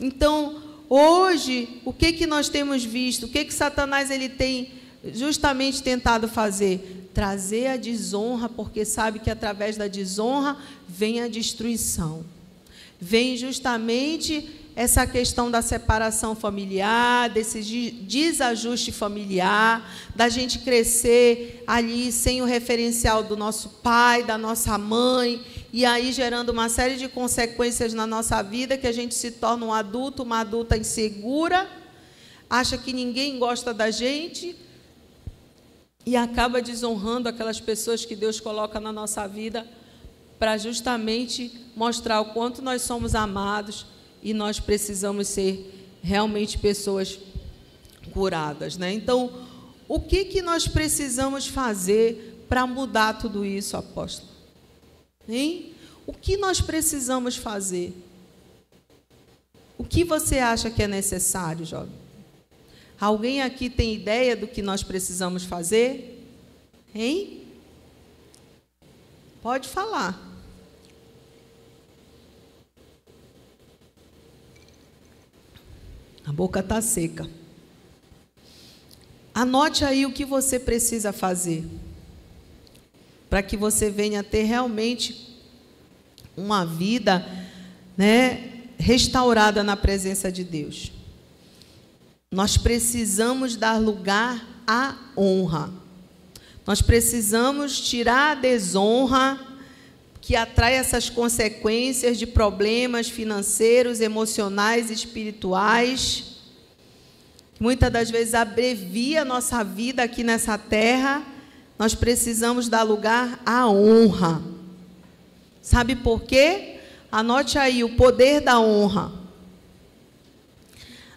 Então, hoje, o que nós temos visto? O que Satanás ele tem justamente tentado fazer? Trazer a desonra, porque sabe que através da desonra vem a destruição. Vem justamente essa questão da separação familiar, desse desajuste familiar, da gente crescer ali sem o referencial do nosso pai, da nossa mãe, e aí gerando uma série de consequências na nossa vida, que a gente se torna um adulto, uma adulta insegura, acha que ninguém gosta da gente e acaba desonrando aquelas pessoas que Deus coloca na nossa vida para justamente mostrar o quanto nós somos amados e nós precisamos ser realmente pessoas curadas, né? Então, o que nós precisamos fazer para mudar tudo isso, apóstolo? Hein? O que nós precisamos fazer? O que você acha que é necessário, jovem? Alguém aqui tem ideia do que nós precisamos fazer? Hein? Pode falar. A boca está seca. Anote aí o que você precisa fazer para que você venha ter realmente uma vida, restaurada na presença de Deus. Nós precisamos dar lugar à honra. Nós precisamos tirar a desonra que atrai essas consequências de problemas financeiros, emocionais, espirituais, que muitas das vezes abrevia a nossa vida aqui nessa terra. Nós precisamos dar lugar à honra. Sabe por quê? Anote aí o poder da honra.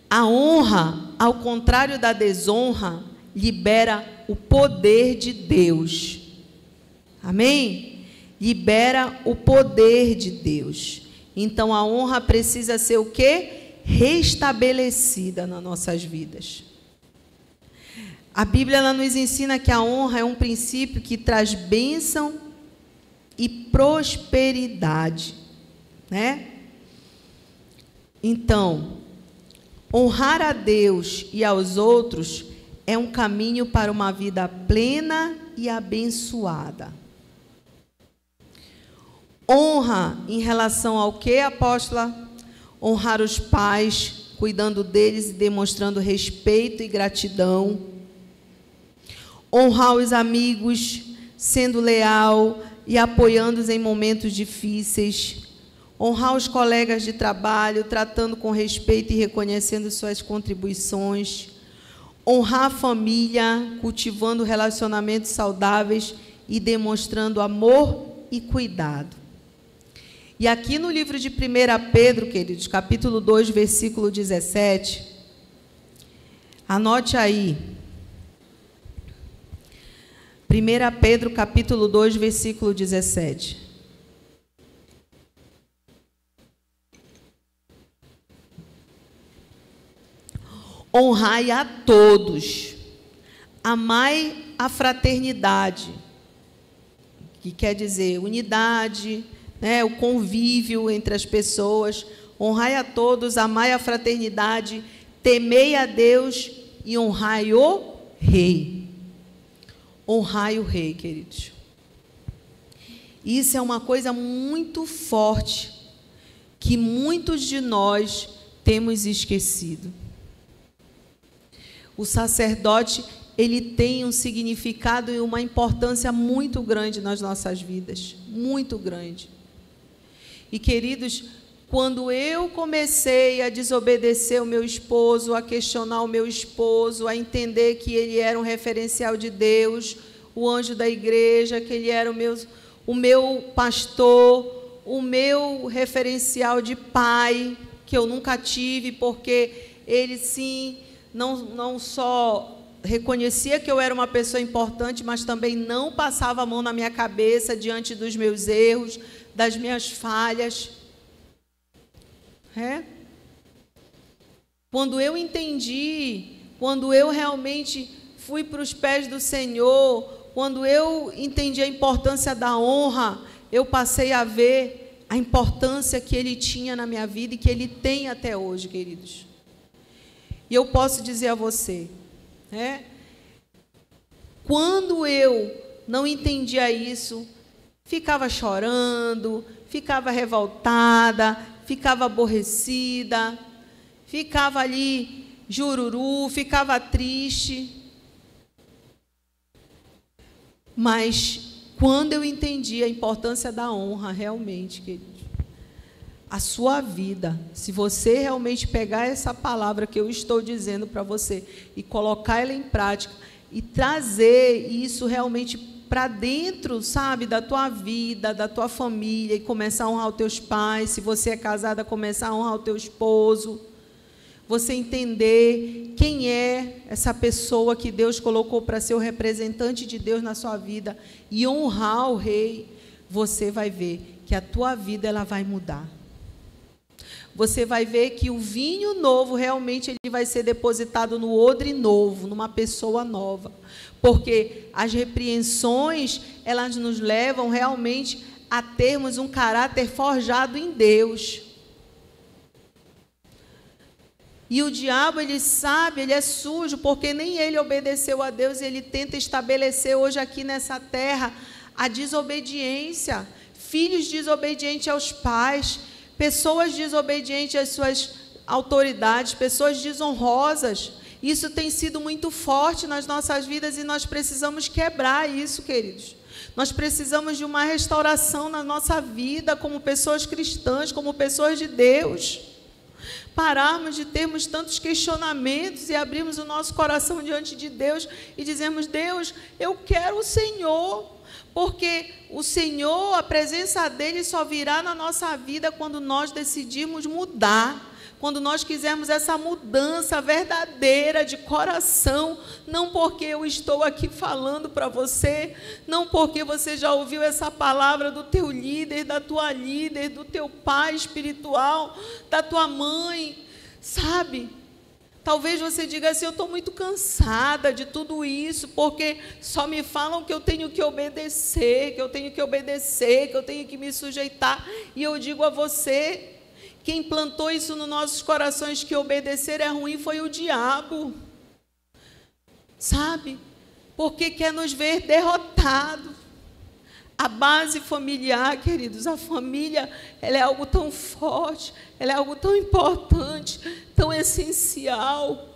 A honra, ao contrário da desonra, libera o poder de Deus. Amém? Libera o poder de Deus. Então a honra precisa ser o quê? Restabelecida nas nossas vidas. A Bíblia ela nos ensina que a honra é um princípio que traz bênção e prosperidade, né? Então, honrar a Deus e aos outros é um caminho para uma vida plena e abençoada. Honra em relação ao quê, apóstola? Honrar os pais, cuidando deles e demonstrando respeito e gratidão. Honrar os amigos, sendo leal e apoiando-os em momentos difíceis. Honrar os colegas de trabalho, tratando com respeito e reconhecendo suas contribuições. Honrar a família, cultivando relacionamentos saudáveis e demonstrando amor e cuidado. E aqui no livro de 1 Pedro, queridos, capítulo 2, versículo 17, anote aí. 1 Pedro, capítulo 2, versículo 17. Honrai a todos, amai a fraternidade, que quer dizer unidade, o convívio entre as pessoas. Honrai a todos, amai a fraternidade, temei a Deus e honrai o Rei. Honrai o Rei, queridos. Isso é uma coisa muito forte, que muitos de nós temos esquecido. O sacerdote, ele tem um significado e uma importância muito grande nas nossas vidas, muito grande. E, queridos, quando eu comecei a desobedecer o meu esposo, a questionar o meu esposo, a entender que ele era um referencial de Deus, o anjo da igreja, que ele era o meu pastor, o meu referencial de pai, que eu nunca tive, porque ele, sim, não só reconhecia que eu era uma pessoa importante, mas também não passava a mão na minha cabeça diante dos meus erros, das minhas falhas. Quando eu entendi, quando eu realmente fui para os pés do Senhor, quando eu entendi a importância da honra, eu passei a ver a importância que ele tinha na minha vida e que ele tem até hoje, queridos. E eu posso dizer a você, quando eu não entendia isso, ficava chorando, ficava revoltada, ficava aborrecida, ficava ali jururu, ficava triste. Mas quando eu entendi a importância da honra, realmente, querido, a sua vida, se você realmente pegar essa palavra que eu estou dizendo para você e colocar ela em prática e trazer isso realmente para dentro, sabe, da tua vida, da tua família, e começar a honrar os teus pais, se você é casada, começar a honrar o teu esposo, você entender quem é essa pessoa que Deus colocou para ser o representante de Deus na sua vida e honrar o Rei, você vai ver que a tua vida ela vai mudar. você vai ver que o vinho novo realmente ele vai ser depositado no odre novo, numa pessoa nova. Porque as repreensões, elas nos levam realmente a termos um caráter forjado em Deus. E o diabo, ele sabe, ele é sujo, porque nem ele obedeceu a Deus, e ele tenta estabelecer hoje aqui nessa terra a desobediência, filhos desobedientes aos pais, pessoas desobedientes às suas autoridades, pessoas desonrosas. Isso tem sido muito forte nas nossas vidas e nós precisamos quebrar isso, queridos. Nós precisamos de uma restauração na nossa vida como pessoas cristãs, como pessoas de Deus. Pararmos de termos tantos questionamentos e abrirmos o nosso coração diante de Deus e dizermos: Deus, eu quero o Senhor, porque o Senhor, a presença dEle só virá na nossa vida quando nós decidirmos mudar, quando nós quisermos essa mudança verdadeira de coração, não porque eu estou aqui falando para você, não porque você já ouviu essa palavra do teu líder, da tua líder, do teu pai espiritual, da tua mãe, sabe? Talvez você diga assim: eu estou muito cansada de tudo isso, porque só me falam que eu tenho que obedecer, que eu tenho que obedecer, que eu tenho que me sujeitar. E eu digo a você, quem plantou isso nos nossos corações, que obedecer é ruim, foi o diabo. Sabe? Porque quer nos ver derrotados. A base familiar, queridos, a família, ela é algo tão forte, ela é algo tão importante, tão essencial,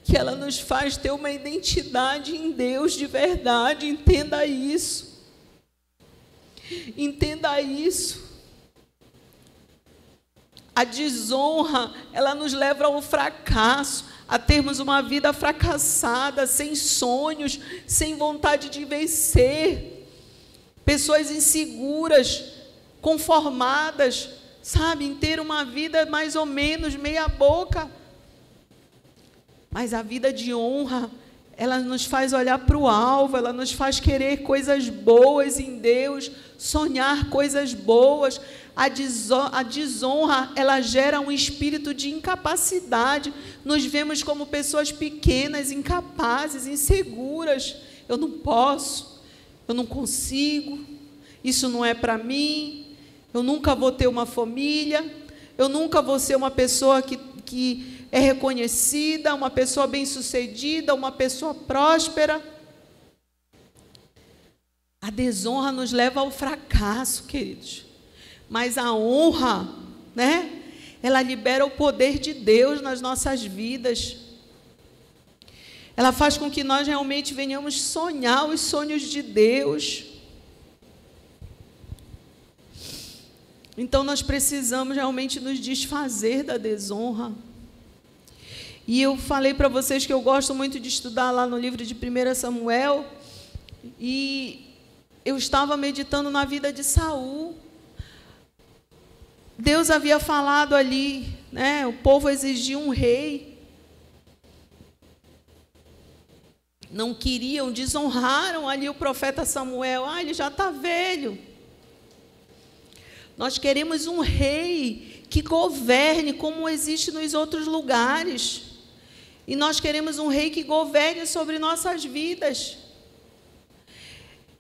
que ela nos faz ter uma identidade em Deus de verdade. Entenda isso. Entenda isso. A desonra, ela nos leva ao fracasso, a termos uma vida fracassada, sem sonhos, sem vontade de vencer. Pessoas inseguras, conformadas, sabe, em ter uma vida mais ou menos meia boca. Mas a vida de honra, ela nos faz olhar para o alvo, ela nos faz querer coisas boas em Deus, sonhar coisas boas. A desonra, ela gera um espírito de incapacidade. Nos vemos como pessoas pequenas, incapazes, inseguras. Eu não posso, eu não consigo, isso não é para mim, eu nunca vou ter uma família, eu nunca vou ser uma pessoa que é reconhecida, uma pessoa bem-sucedida, uma pessoa próspera. A desonra nos leva ao fracasso, queridos. Mas a honra, né? Ela libera o poder de Deus nas nossas vidas. Ela faz com que nós realmente venhamos sonhar os sonhos de Deus. Então, nós precisamos realmente nos desfazer da desonra. E eu falei para vocês que eu gosto muito de estudar lá no livro de 1 Samuel, e eu estava meditando na vida de Saul. Deus havia falado ali, né? O povo exigia um rei. Não queriam, desonraram ali o profeta Samuel. Ele já está velho. Nós queremos um rei que governe como existe nos outros lugares. E nós queremos um rei que governe sobre nossas vidas.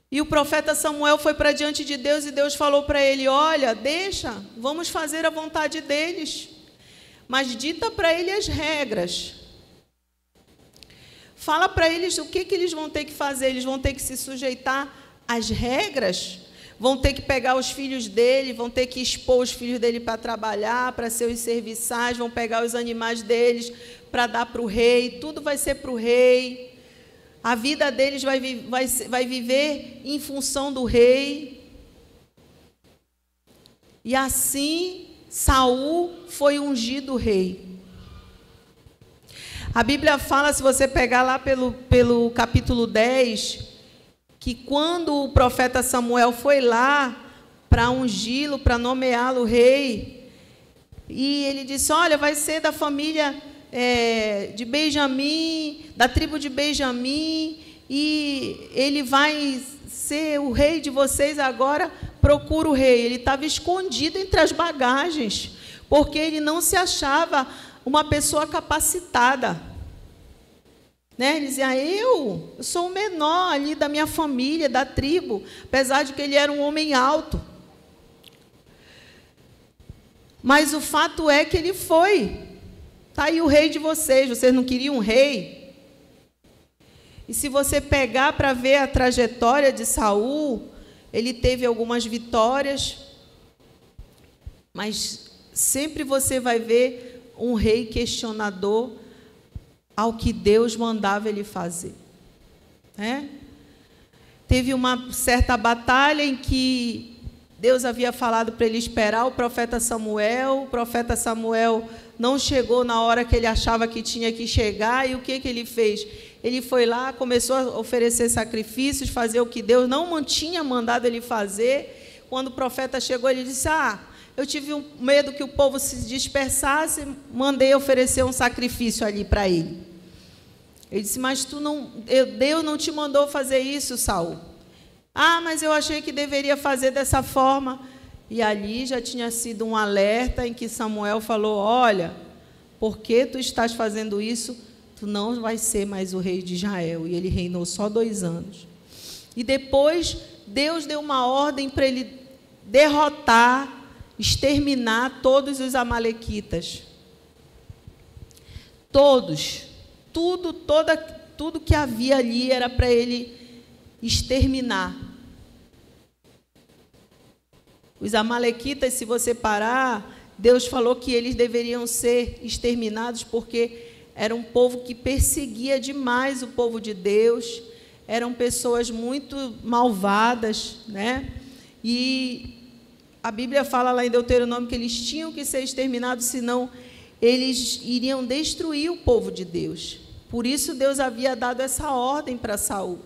E o profeta Samuel foi para diante de Deus e Deus falou para ele: olha, deixa, vamos fazer a vontade deles, mas dita para ele as regras. Fala para eles o que eles vão ter que fazer. Eles vão ter que se sujeitar às regras, vão ter que pegar os filhos dele, vão ter que expor os filhos dele para trabalhar, para ser os serviçais, vão pegar os animais deles para dar para o rei, tudo vai ser para o rei. A vida deles vai viver em função do rei. E assim, Saul foi ungido rei. A Bíblia fala, se você pegar lá pelo capítulo 10, que quando o profeta Samuel foi lá para ungí-lo, para nomeá-lo rei, e ele disse: olha, vai ser da família de Benjamim, da tribo de Benjamim, e ele vai ser o rei de vocês agora. Procura o rei. Ele estava escondido entre as bagagens. porque ele não se achava uma pessoa capacitada. Né? Ele dizia, eu sou o menor ali da minha família, da tribo, apesar de que ele era um homem alto. Mas o fato é que ele foi. Está aí o rei de vocês não queriam um rei? E se você pegar para ver a trajetória de Saul, ele teve algumas vitórias, mas sempre você vai ver um rei questionador ao que Deus mandava ele fazer. Né? Teve uma certa batalha em que Deus havia falado para ele esperar o profeta Samuel não chegou na hora que ele achava que tinha que chegar, e o que ele fez? Ele foi lá, começou a oferecer sacrifícios, fazer o que Deus não tinha mandado ele fazer. Quando o profeta chegou, ele disse, eu tive um medo que o povo se dispersasse, mandei oferecer um sacrifício ali para ele. Ele disse, mas Deus não te mandou fazer isso, Saul. Mas eu achei que deveria fazer dessa forma. E ali já tinha sido um alerta em que Samuel falou, olha, porque tu estás fazendo isso, tu não vais ser mais o rei de Israel. E ele reinou só 2 anos. E depois, Deus deu uma ordem para ele derrotar, exterminar todos os amalequitas. Todos. Tudo que havia ali era para ele exterminar. Os amalequitas, se você parar, Deus falou que eles deveriam ser exterminados porque era um povo que perseguia demais o povo de Deus, eram pessoas muito malvadas, né? E a Bíblia fala lá em Deuteronômio que eles tinham que ser exterminados, senão eles iriam destruir o povo de Deus. Por isso Deus havia dado essa ordem para Saul.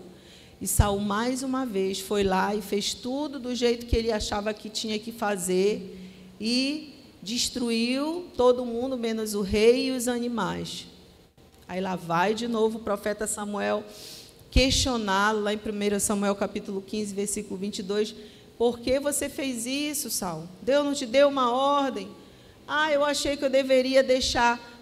E Saul, mais uma vez, foi lá e fez tudo do jeito que ele achava que tinha que fazer e destruiu todo mundo, menos o rei e os animais. Aí lá vai de novo o profeta Samuel questioná-lo, lá em 1 Samuel capítulo 15, versículo 22, por que você fez isso, Saul? Deus não te deu uma ordem? Eu achei que eu deveria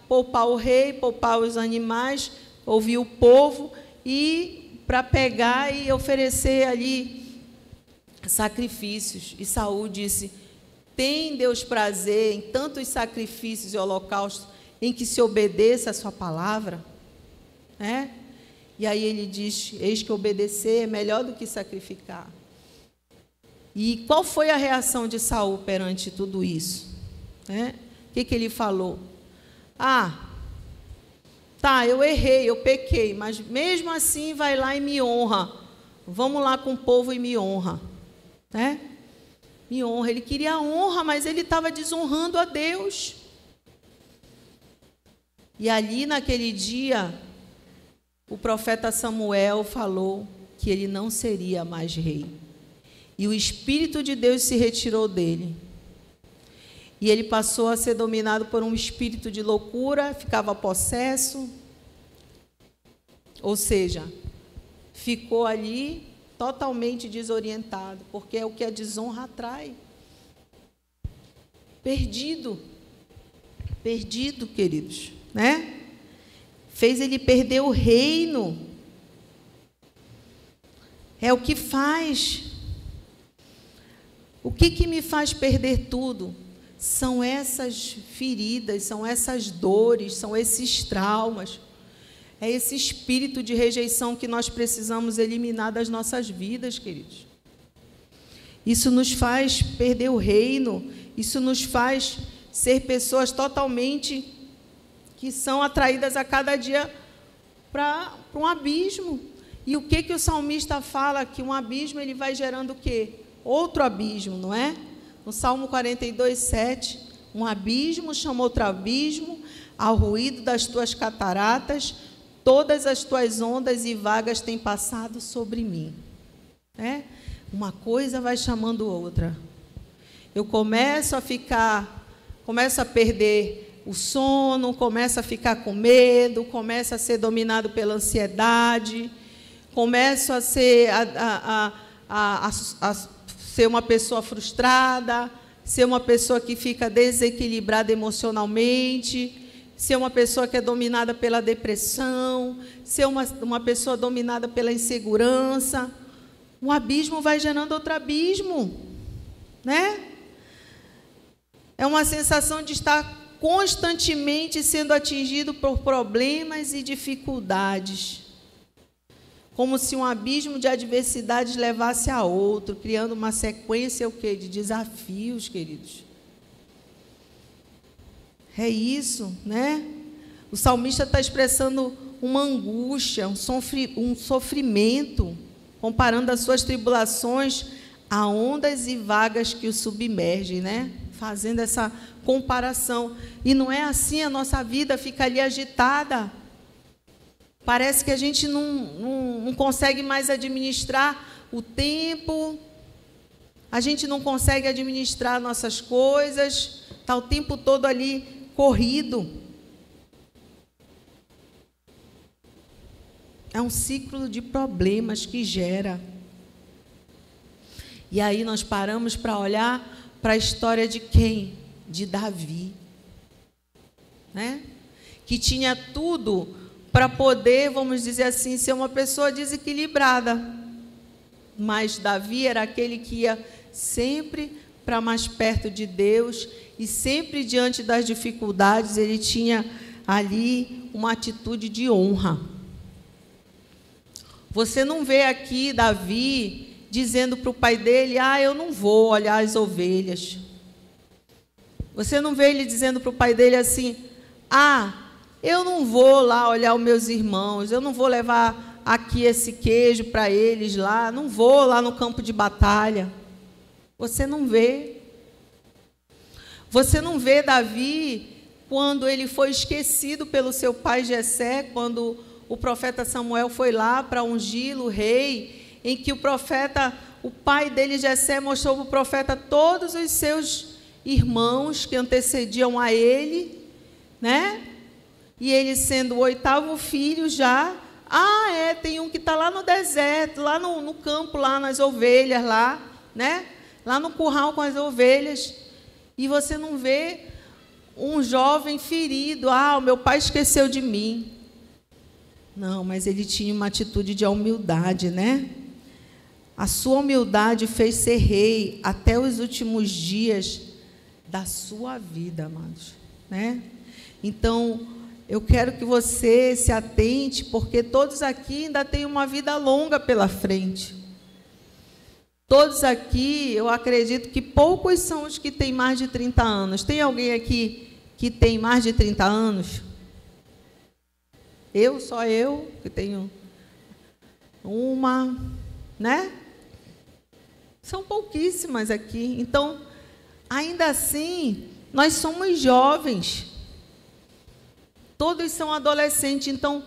poupar o rei, poupar os animais, ouvir o povo e para pegar e oferecer ali sacrifícios. E Saul disse, tem Deus prazer em tantos sacrifícios e holocaustos em que se obedeça a sua palavra? Né? E aí ele diz, eis que obedecer é melhor do que sacrificar. E qual foi a reação de Saul perante tudo isso? Né? O que ele falou? Eu errei, eu pequei, mas mesmo assim vai lá e me honra. Vamos lá com o povo e me honra. Né? Me honra. Ele queria honra, mas ele estava desonrando a Deus. E ali naquele dia, o profeta Samuel falou que ele não seria mais rei. E o Espírito de Deus se retirou dele. E ele passou a ser dominado por um espírito de loucura, ficava possesso. Ou seja, ficou ali totalmente desorientado, porque é o que a desonra atrai. Perdido, queridos, né? Fez ele perder o reino. É o que faz. O que me faz perder tudo? São essas feridas, são essas dores, são esses traumas. É esse espírito de rejeição que nós precisamos eliminar das nossas vidas, queridos. Isso nos faz perder o reino, isso nos faz ser pessoas totalmente que são atraídas a cada dia para um abismo. E o que o salmista fala? Que um abismo ele vai gerando o quê? Outro abismo, não é? No Salmo 42, 7, um abismo chama outro abismo, ao ruído das tuas cataratas, todas as tuas ondas e vagas têm passado sobre mim. Uma coisa vai chamando outra. Eu começo a perder o sono, começo a ficar com medo, começo a ser dominado pela ansiedade, começo a ser, ser uma pessoa frustrada, ser uma pessoa que fica desequilibrada emocionalmente, ser uma pessoa que é dominada pela depressão, ser uma pessoa dominada pela insegurança. Um abismo vai gerando outro abismo, né? É uma sensação de estar constantemente sendo atingido por problemas e dificuldades, como se um abismo de adversidades levasse a outro, criando uma sequência o quê? De desafios, queridos. É isso, né? O salmista está expressando uma angústia, um sofrimento, comparando as suas tribulações a ondas e vagas que o submergem, né? Fazendo essa comparação. E não é assim, a nossa vida fica ali agitada. Parece que a gente não consegue mais administrar o tempo, a gente não consegue administrar nossas coisas, está o tempo todo ali corrido. É um ciclo de problemas que gera. E aí nós paramos para olhar para a história de quem? De Davi, né? Que tinha tudo para poder, vamos dizer assim, ser uma pessoa desequilibrada. Mas Davi era aquele que ia sempre para mais perto de Deus e sempre diante das dificuldades ele tinha ali uma atitude de honra. Você não vê aqui Davi dizendo para o pai dele, eu não vou olhar as ovelhas. Você não vê ele dizendo para o pai dele assim, eu não vou lá olhar os meus irmãos, eu não vou levar aqui esse queijo para eles lá, não vou lá no campo de batalha. Você não vê. Você não vê Davi quando ele foi esquecido pelo seu pai Jessé, quando o profeta Samuel foi lá para ungí-lo rei, em que o pai dele, Jessé, mostrou para o profeta todos os seus irmãos que antecediam a ele, né? E ele sendo o 8º filho já, tem um que está lá no deserto, lá no campo, lá nas ovelhas, lá, né? Lá no curral com as ovelhas, e você não vê um jovem ferido, o meu pai esqueceu de mim. Não, mas ele tinha uma atitude de humildade, né? A sua humildade fez ser rei até os últimos dias da sua vida, amados, né? Então, eu quero que você se atente, porque todos aqui ainda têm uma vida longa pela frente. Todos aqui, eu acredito que poucos são os que têm mais de 30 anos. Tem alguém aqui que tem mais de 30 anos? Só eu, que tenho uma, né? São pouquíssimas aqui. Então, ainda assim, nós somos jovens. Todos são adolescentes. Então,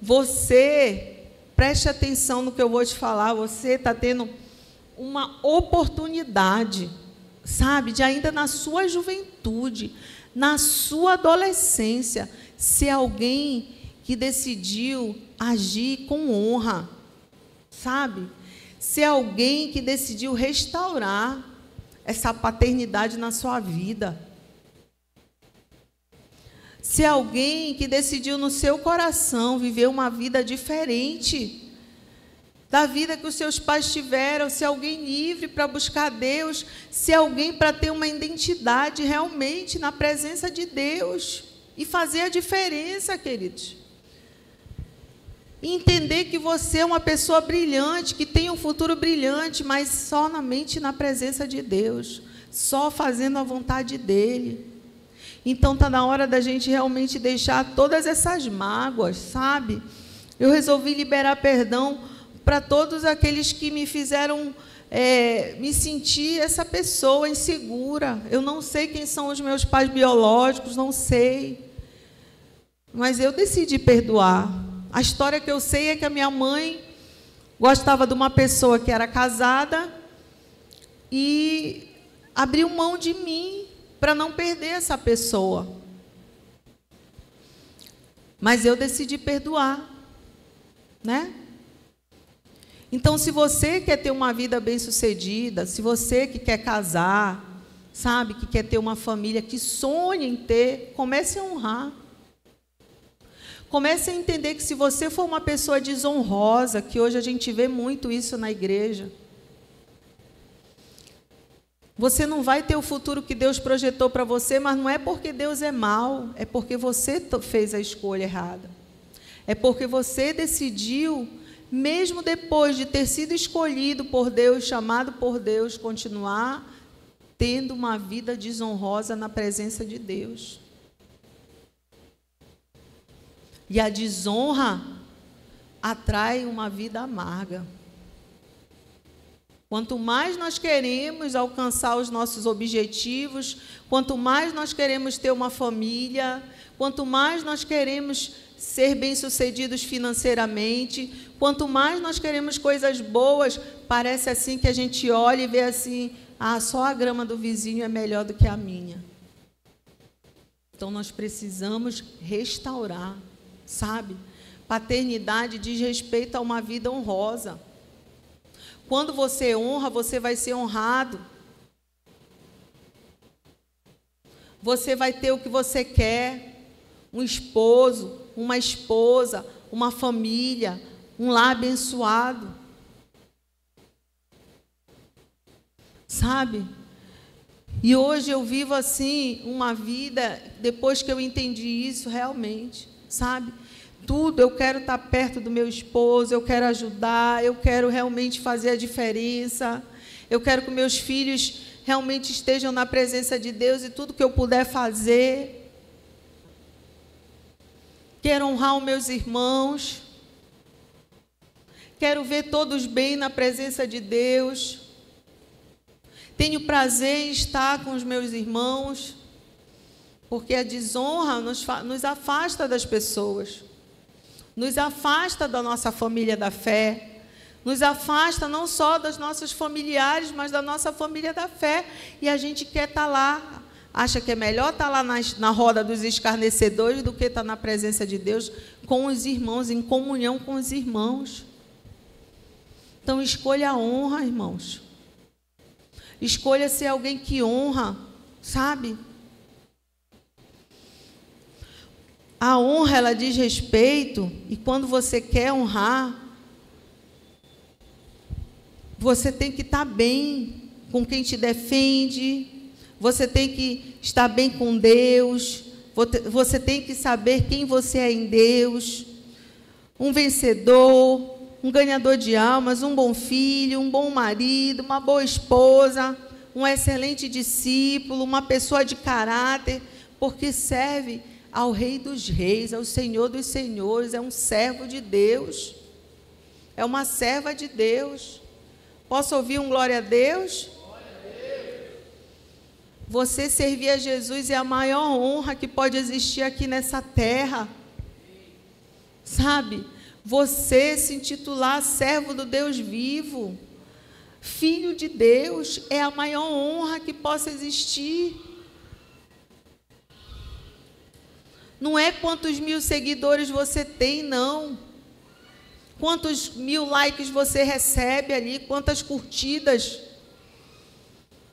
você, preste atenção no que eu vou te falar. Você está tendo uma oportunidade, sabe, de ainda na sua juventude, na sua adolescência, ser alguém que decidiu agir com honra, sabe? Ser alguém que decidiu restaurar essa paternidade na sua vida. Ser alguém que decidiu no seu coração viver uma vida diferente da vida que os seus pais tiveram, ser alguém livre para buscar Deus, ser alguém para ter uma identidade realmente na presença de Deus e fazer a diferença, queridos. E entender que você é uma pessoa brilhante, que tem um futuro brilhante, mas só na mente e na presença de Deus, só fazendo a vontade dEle. Então, está na hora da gente realmente deixar todas essas mágoas, sabe? Eu resolvi liberar perdão para todos aqueles que me fizeram me sentir essa pessoa insegura. Eu não sei quem são os meus pais biológicos, não sei. Mas eu decidi perdoar. A história que eu sei é que a minha mãe gostava de uma pessoa que era casada e abriu mão de mim para não perder essa pessoa. Mas eu decidi perdoar, né? Então, se você quer ter uma vida bem-sucedida, se você que quer casar, sabe, que quer ter uma família, que sonha em ter, comece a honrar. Comece a entender que se você for uma pessoa desonrosa, que hoje a gente vê muito isso na igreja, você não vai ter o futuro que Deus projetou para você, mas não é porque Deus é mau, é porque você fez a escolha errada. É porque você decidiu, mesmo depois de ter sido escolhido por Deus, chamado por Deus, continuar tendo uma vida desonrosa na presença de Deus. E a desonra atrai uma vida amarga. Quanto mais nós queremos alcançar os nossos objetivos, quanto mais nós queremos ter uma família, quanto mais nós queremos ser bem-sucedidos financeiramente, quanto mais nós queremos coisas boas, parece assim que a gente olha e vê assim, só a grama do vizinho é melhor do que a minha. Então, nós precisamos restaurar, sabe? Paternidade diz respeito a uma vida honrosa. Quando você honra, você vai ser honrado. Você vai ter o que você quer, um esposo, uma esposa, uma família, um lar abençoado. Sabe? E hoje eu vivo assim, uma vida, depois que eu entendi isso realmente, sabe? Tudo, eu quero estar perto do meu esposo, eu quero ajudar, eu quero realmente fazer a diferença, eu quero que meus filhos realmente estejam na presença de Deus e tudo que eu puder fazer. Quero honrar os meus irmãos, quero ver todos bem na presença de Deus. Tenho prazer em estar com os meus irmãos, porque a desonra nos afasta das pessoas. Nos afasta da nossa família da fé, nos afasta não só dos nossos familiares, mas da nossa família da fé. E a gente quer estar lá, acha que é melhor estar lá na roda dos escarnecedores do que estar na presença de Deus, com os irmãos, em comunhão com os irmãos. Então, escolha a honra, irmãos. Escolha ser alguém que honra, sabe? A honra, ela diz respeito, e quando você quer honrar, você tem que estar bem com quem te defende, você tem que estar bem com Deus, você tem que saber quem você é em Deus, um vencedor, um ganhador de almas, um bom filho, um bom marido, uma boa esposa, um excelente discípulo, uma pessoa de caráter, porque serve ao Rei dos Reis, ao Senhor dos Senhores, é um servo de Deus, é uma serva de Deus. Posso ouvir um glória a Deus? Glória a Deus. Você servir a Jesus é a maior honra que pode existir aqui nessa terra, sabe? Você se intitular servo do Deus vivo, filho de Deus, é a maior honra que possa existir. Não é quantos mil seguidores você tem, não. Quantos mil likes você recebe ali, quantas curtidas.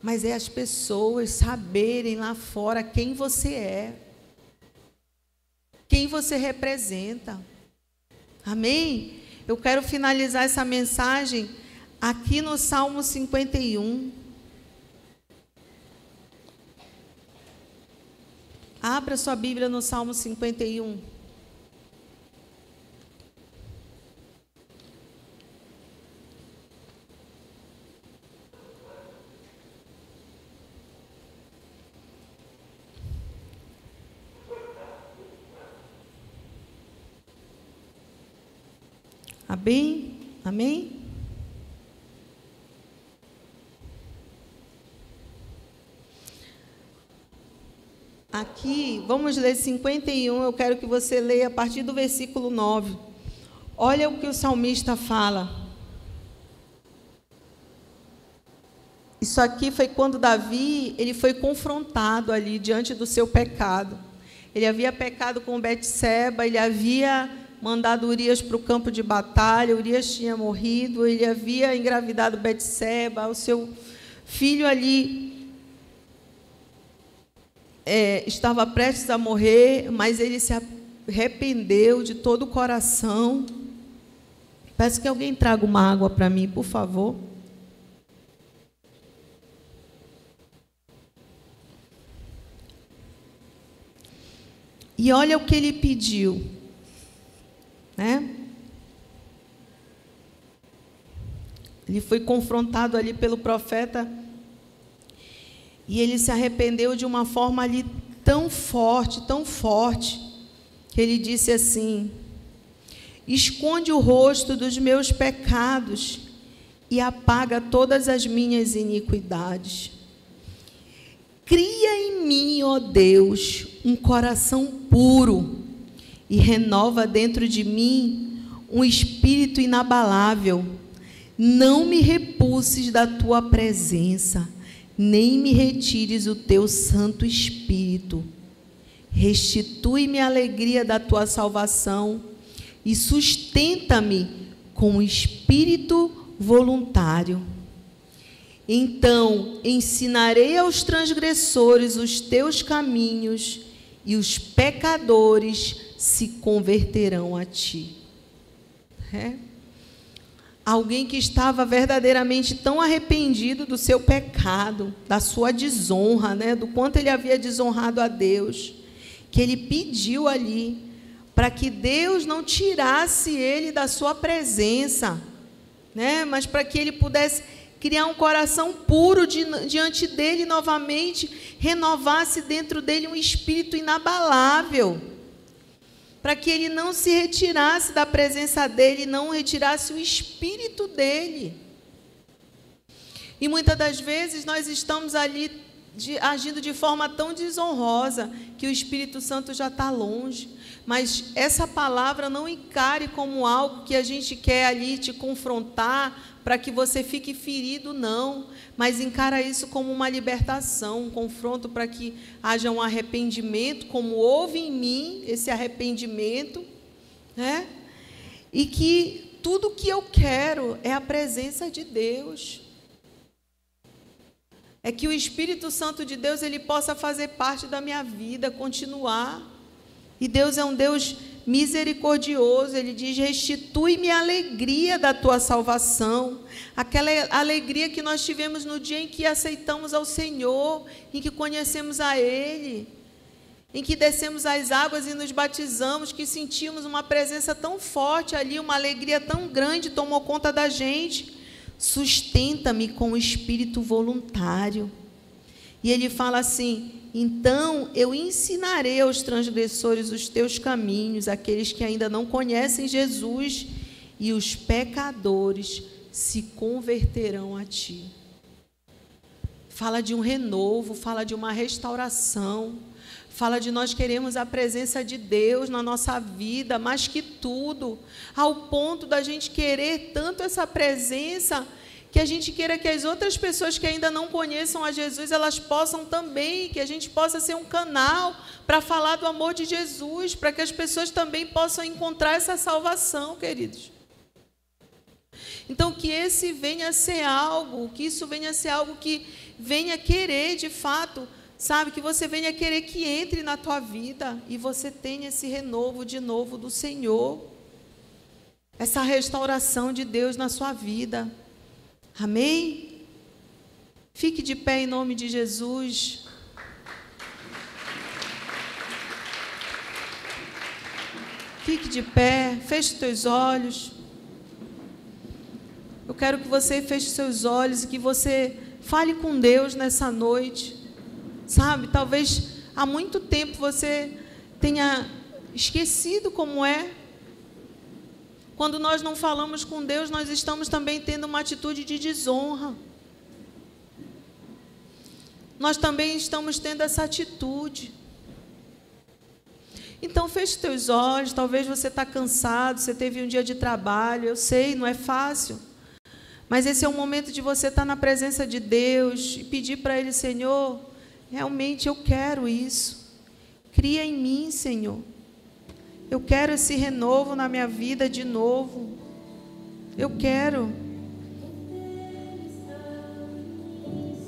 Mas é as pessoas saberem lá fora quem você é, quem você representa. Amém? Eu quero finalizar essa mensagem aqui no Salmo 51. Abra sua Bíblia no Salmo 51. Amém? Amém? Aqui, vamos ler 51, eu quero que você leia a partir do versículo 9. Olha o que o salmista fala. Isso aqui foi quando Davi, ele foi confrontado ali diante do seu pecado. Ele havia pecado com Betseba, ele havia mandado Urias para o campo de batalha, Urias tinha morrido, ele havia engravidado Betseba, o seu filho ali estava prestes a morrer, mas ele se arrependeu de todo o coração. Peço que alguém traga uma água para mim, por favor. E olha o que ele pediu, né? Ele foi confrontado ali pelo profeta e ele se arrependeu de uma forma ali tão forte, que ele disse assim: esconde o rosto dos meus pecados e apaga todas as minhas iniquidades. Cria em mim, ó Deus, um coração puro e renova dentro de mim um espírito inabalável. Não me repulses da tua presença, nem me retires o teu Santo Espírito. Restitui-me a alegria da tua salvação e sustenta-me com o espírito voluntário. Então ensinarei aos transgressores os teus caminhos e os pecadores se converterão a ti. Alguém que estava verdadeiramente tão arrependido do seu pecado, da sua desonra, né, do quanto ele havia desonrado a Deus, que ele pediu ali para que Deus não tirasse ele da sua presença, né, mas para que ele pudesse criar um coração puro diante dele novamente, renovasse dentro dele um espírito inabalável, para que ele não se retirasse da presença dele, não retirasse o espírito dele. E muitas das vezes nós estamos ali agindo de forma tão desonrosa que o Espírito Santo já está longe. Mas essa palavra não encare como algo que a gente quer ali te confrontar para que você fique ferido, não. Mas encara isso como uma libertação, um confronto para que haja um arrependimento, como houve em mim esse arrependimento, né? E que tudo que eu quero é a presença de Deus. É que o Espírito Santo de Deus ele possa fazer parte da minha vida, continuar. E Deus é um Deus misericordioso. Ele diz: restitui-me a alegria da tua salvação, aquela alegria que nós tivemos no dia em que aceitamos ao Senhor, em que conhecemos a Ele, em que descemos as águas e nos batizamos, que sentimos uma presença tão forte ali, uma alegria tão grande tomou conta da gente. Sustenta-me com o espírito voluntário. E ele fala assim: então eu ensinarei aos transgressores os teus caminhos, aqueles que ainda não conhecem Jesus, e os pecadores se converterão a ti. Fala de um renovo, fala de uma restauração, fala de nós queremos a presença de Deus na nossa vida, mais que tudo, ao ponto da gente querer tanto essa presença, que a gente queira que as outras pessoas que ainda não conheçam a Jesus, elas possam também, que a gente possa ser um canal para falar do amor de Jesus, para que as pessoas também possam encontrar essa salvação, queridos. Então, que esse venha a ser algo, que isso venha a ser algo que venha querer, de fato, sabe, que você venha querer que entre na tua vida e você tenha esse renovo de novo do Senhor, essa restauração de Deus na sua vida. Amém? Fique de pé em nome de Jesus. Fique de pé, feche os teus olhos. Eu quero que você feche os seus olhos e que você fale com Deus nessa noite. Sabe, talvez há muito tempo você tenha esquecido como é. Quando nós não falamos com Deus, nós estamos também tendo uma atitude de desonra. Nós também estamos tendo essa atitude. Então, feche teus olhos. Talvez você está cansado, você teve um dia de trabalho. Eu sei, não é fácil. Mas esse é o momento de você estar na presença de Deus e pedir para Ele: Senhor, realmente eu quero isso. Cria em mim, Senhor. Eu quero esse renovo na minha vida de novo. Eu quero.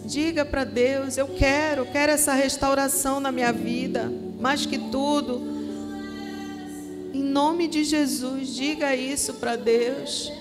Diga para Deus: eu quero essa restauração na minha vida, mais que tudo. Em nome de Jesus, diga isso para Deus.